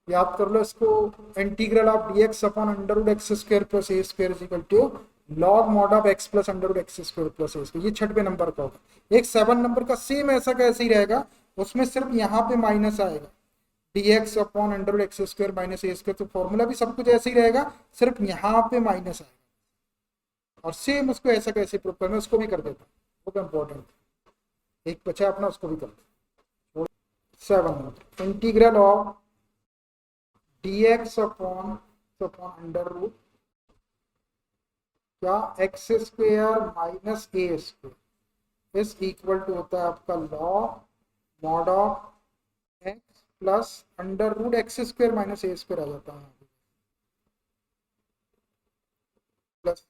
याद कर लो इसको, integral of dx upon under root x square plus A square is equal to log mod of x plus under root x square plus A square. ये 6वें नंबर का होगा। एक 7 नंबर का सेम ऐसा कैसे ही रहेगा, उसमें सिर्फ यहाँ पे माइनस आएगा, dx upon under root x square minus ए स्क्वायर, तो फॉर्मूला भी सब कुछ ऐसे ही रहेगा, सिर्फ यहाँ पे माइनस आएगा। और सेम उसको ऐसा कैसे प्रूव करना, उसको भी कर देता हूँ, वो तो इम्पोर्टेंट, एक बचा अपना उसको भी कर दो। 7 number integral of dx upon under root क्या x square minus a square is equal to होता है आपका log mod of x plus under root x square minus a square आ जाता है प्लस,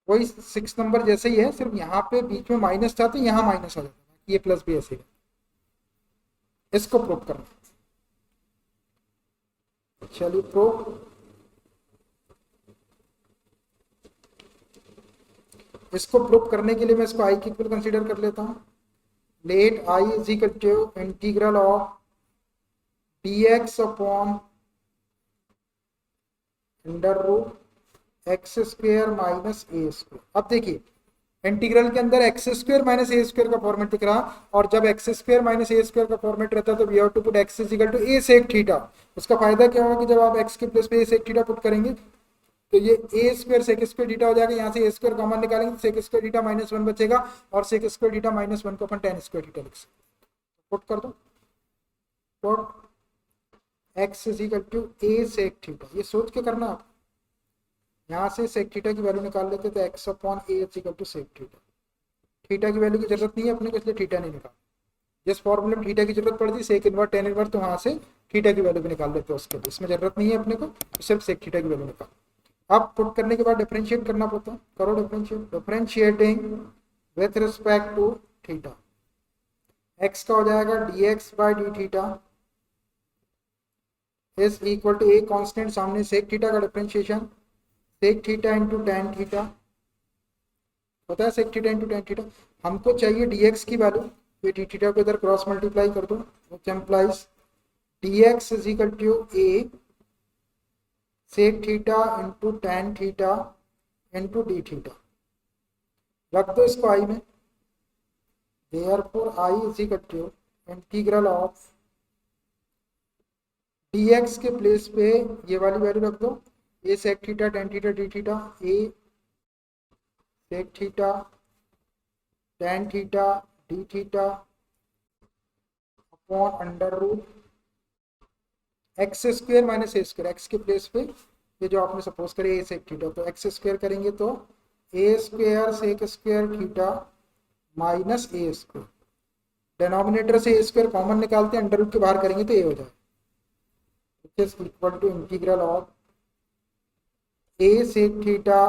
वही 6 नंबर जैसे ही है, सिर्फ यहाँ पे बीच में माइनस था तो यहाँ माइनस आ जाता है, ये प्लस भी ऐसे ही। इसको प्रूव करना, चलिए प्रूव। इसको प्रूव करने के लिए मैं इसको आई की इक्वल कंसीडर कर लेता हूँ। Let I is equal to integral of dx upon under root x square minus a square. अब देखिए इंटीग्रल के अंदर x square minus a square का फॉर्मेट दिख रहा, और जब x square minus a square का फॉर्मेट रहता है तो we have to put x is equal to a sec theta. उसका फायदा क्या होगा कि जब आप एक्स के प्लेस पे ए सेक थीटा पुट करेंगे तो ये a square sec square theta हो जाएगा, यहाँ से ए स्क्वायर कॉमन निकालेंगे तो सेक स्क्वायर थीटा माइनस 1 बचेगा, और सेक स्क्वायर थीटा माइनस 1 को अपन tan स्क्वायर थीटा लिख सकते हैं। पुट कर दो, put x is equal to a sec theta, ये सोच के करना आप, यहाँ से सेक थीटा की वैल्यू निकाल लेते तो x upon a is equal to sec theta. Theta की वैल्यू की जरूरत नहीं है अपने को, इसलिए थीटा नहीं निकाल। जिस फॉर्मूले में थीटा की जरूरत पड़ती सेक इनवर्स टेन इनवर्स, तो वहाँ से थीटा की वैल्यू भी निकाल लेते हैं, उसके इसमें जरूरत नहीं है अपने को, सिर्फ सेक थीटा की वैल्यू निकाल। अब पुट करने के बाद डिफरेंशिएट करना पड़ता है, करो differentiate, differentiating with respect to theta, x का हो जाएगा dx by d theta is equal to a constant, सामने सेक थीटा का differentiation, sec theta into tan theta, पता है sec theta into tan theta. हमको चाहिए dx की वैल्यू, ये डी थीटा को इधर क्रॉस मल्टीप्लाई कर दो, which implies dx is equal to a sec theta into tan theta into d theta, रख दो इसको आई में। Therefore I is equal to integral of dx के प्लेस पे ये वाली वैल्यू रख दो, a sec theta tan theta D theta, a sec theta tan theta D theta upon under root x square minus a square, x के place पे ये जो आपने सपोज करे ए सेक थीटा, तो एक्स स्क्वेयर करेंगे तो a square sec square theta minus A square, denominator से ए स्क्वायर कॉमन निकालते हैं, अंडर रूट के बाहर करेंगे तो ए हो जाए, which is equal to integral of a sec theta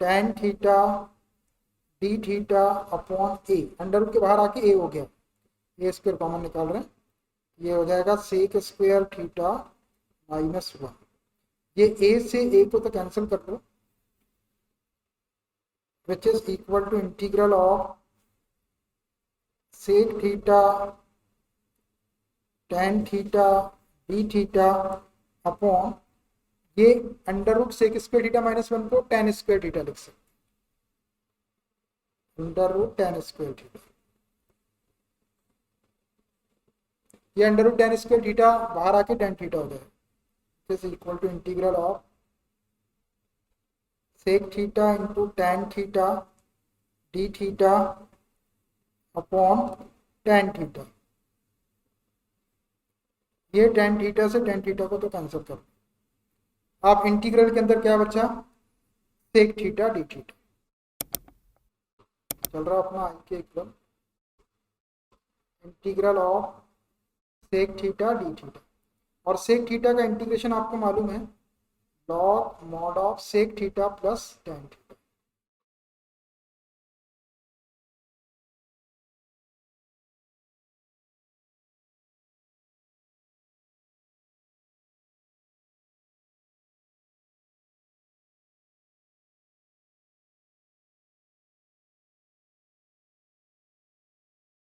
tan theta D theta upon a, under root के बाहर आके ए हो गया, ए स्क्वायर कॉमन निकाल रहे हैं, ये हो जाएगा सेक स्क्वायर थीटा माइनस 1, ये ए से ए को तो कैंसिल कर दो, which is equal to integral of sec theta tan theta D theta upon, ये under root sec square theta minus 1 को tan स्क्वायर थीटा लिख सकते, under root tan square theta, ये under root tan square theta बाहर आके tan theta हो जाएगा, is equal to integral of sec theta into tan theta D theta upon tan theta, ये tan theta से tan theta को तो cancel कर, आप इंटीग्रल के अंदर क्या बचा, सेक थीटा डी थीटा, चल रहा अपना आई के equal integral of sec theta D theta, और सेक थीटा का इंटीग्रेशन आपको मालूम है log mod of sec theta plus tan theta,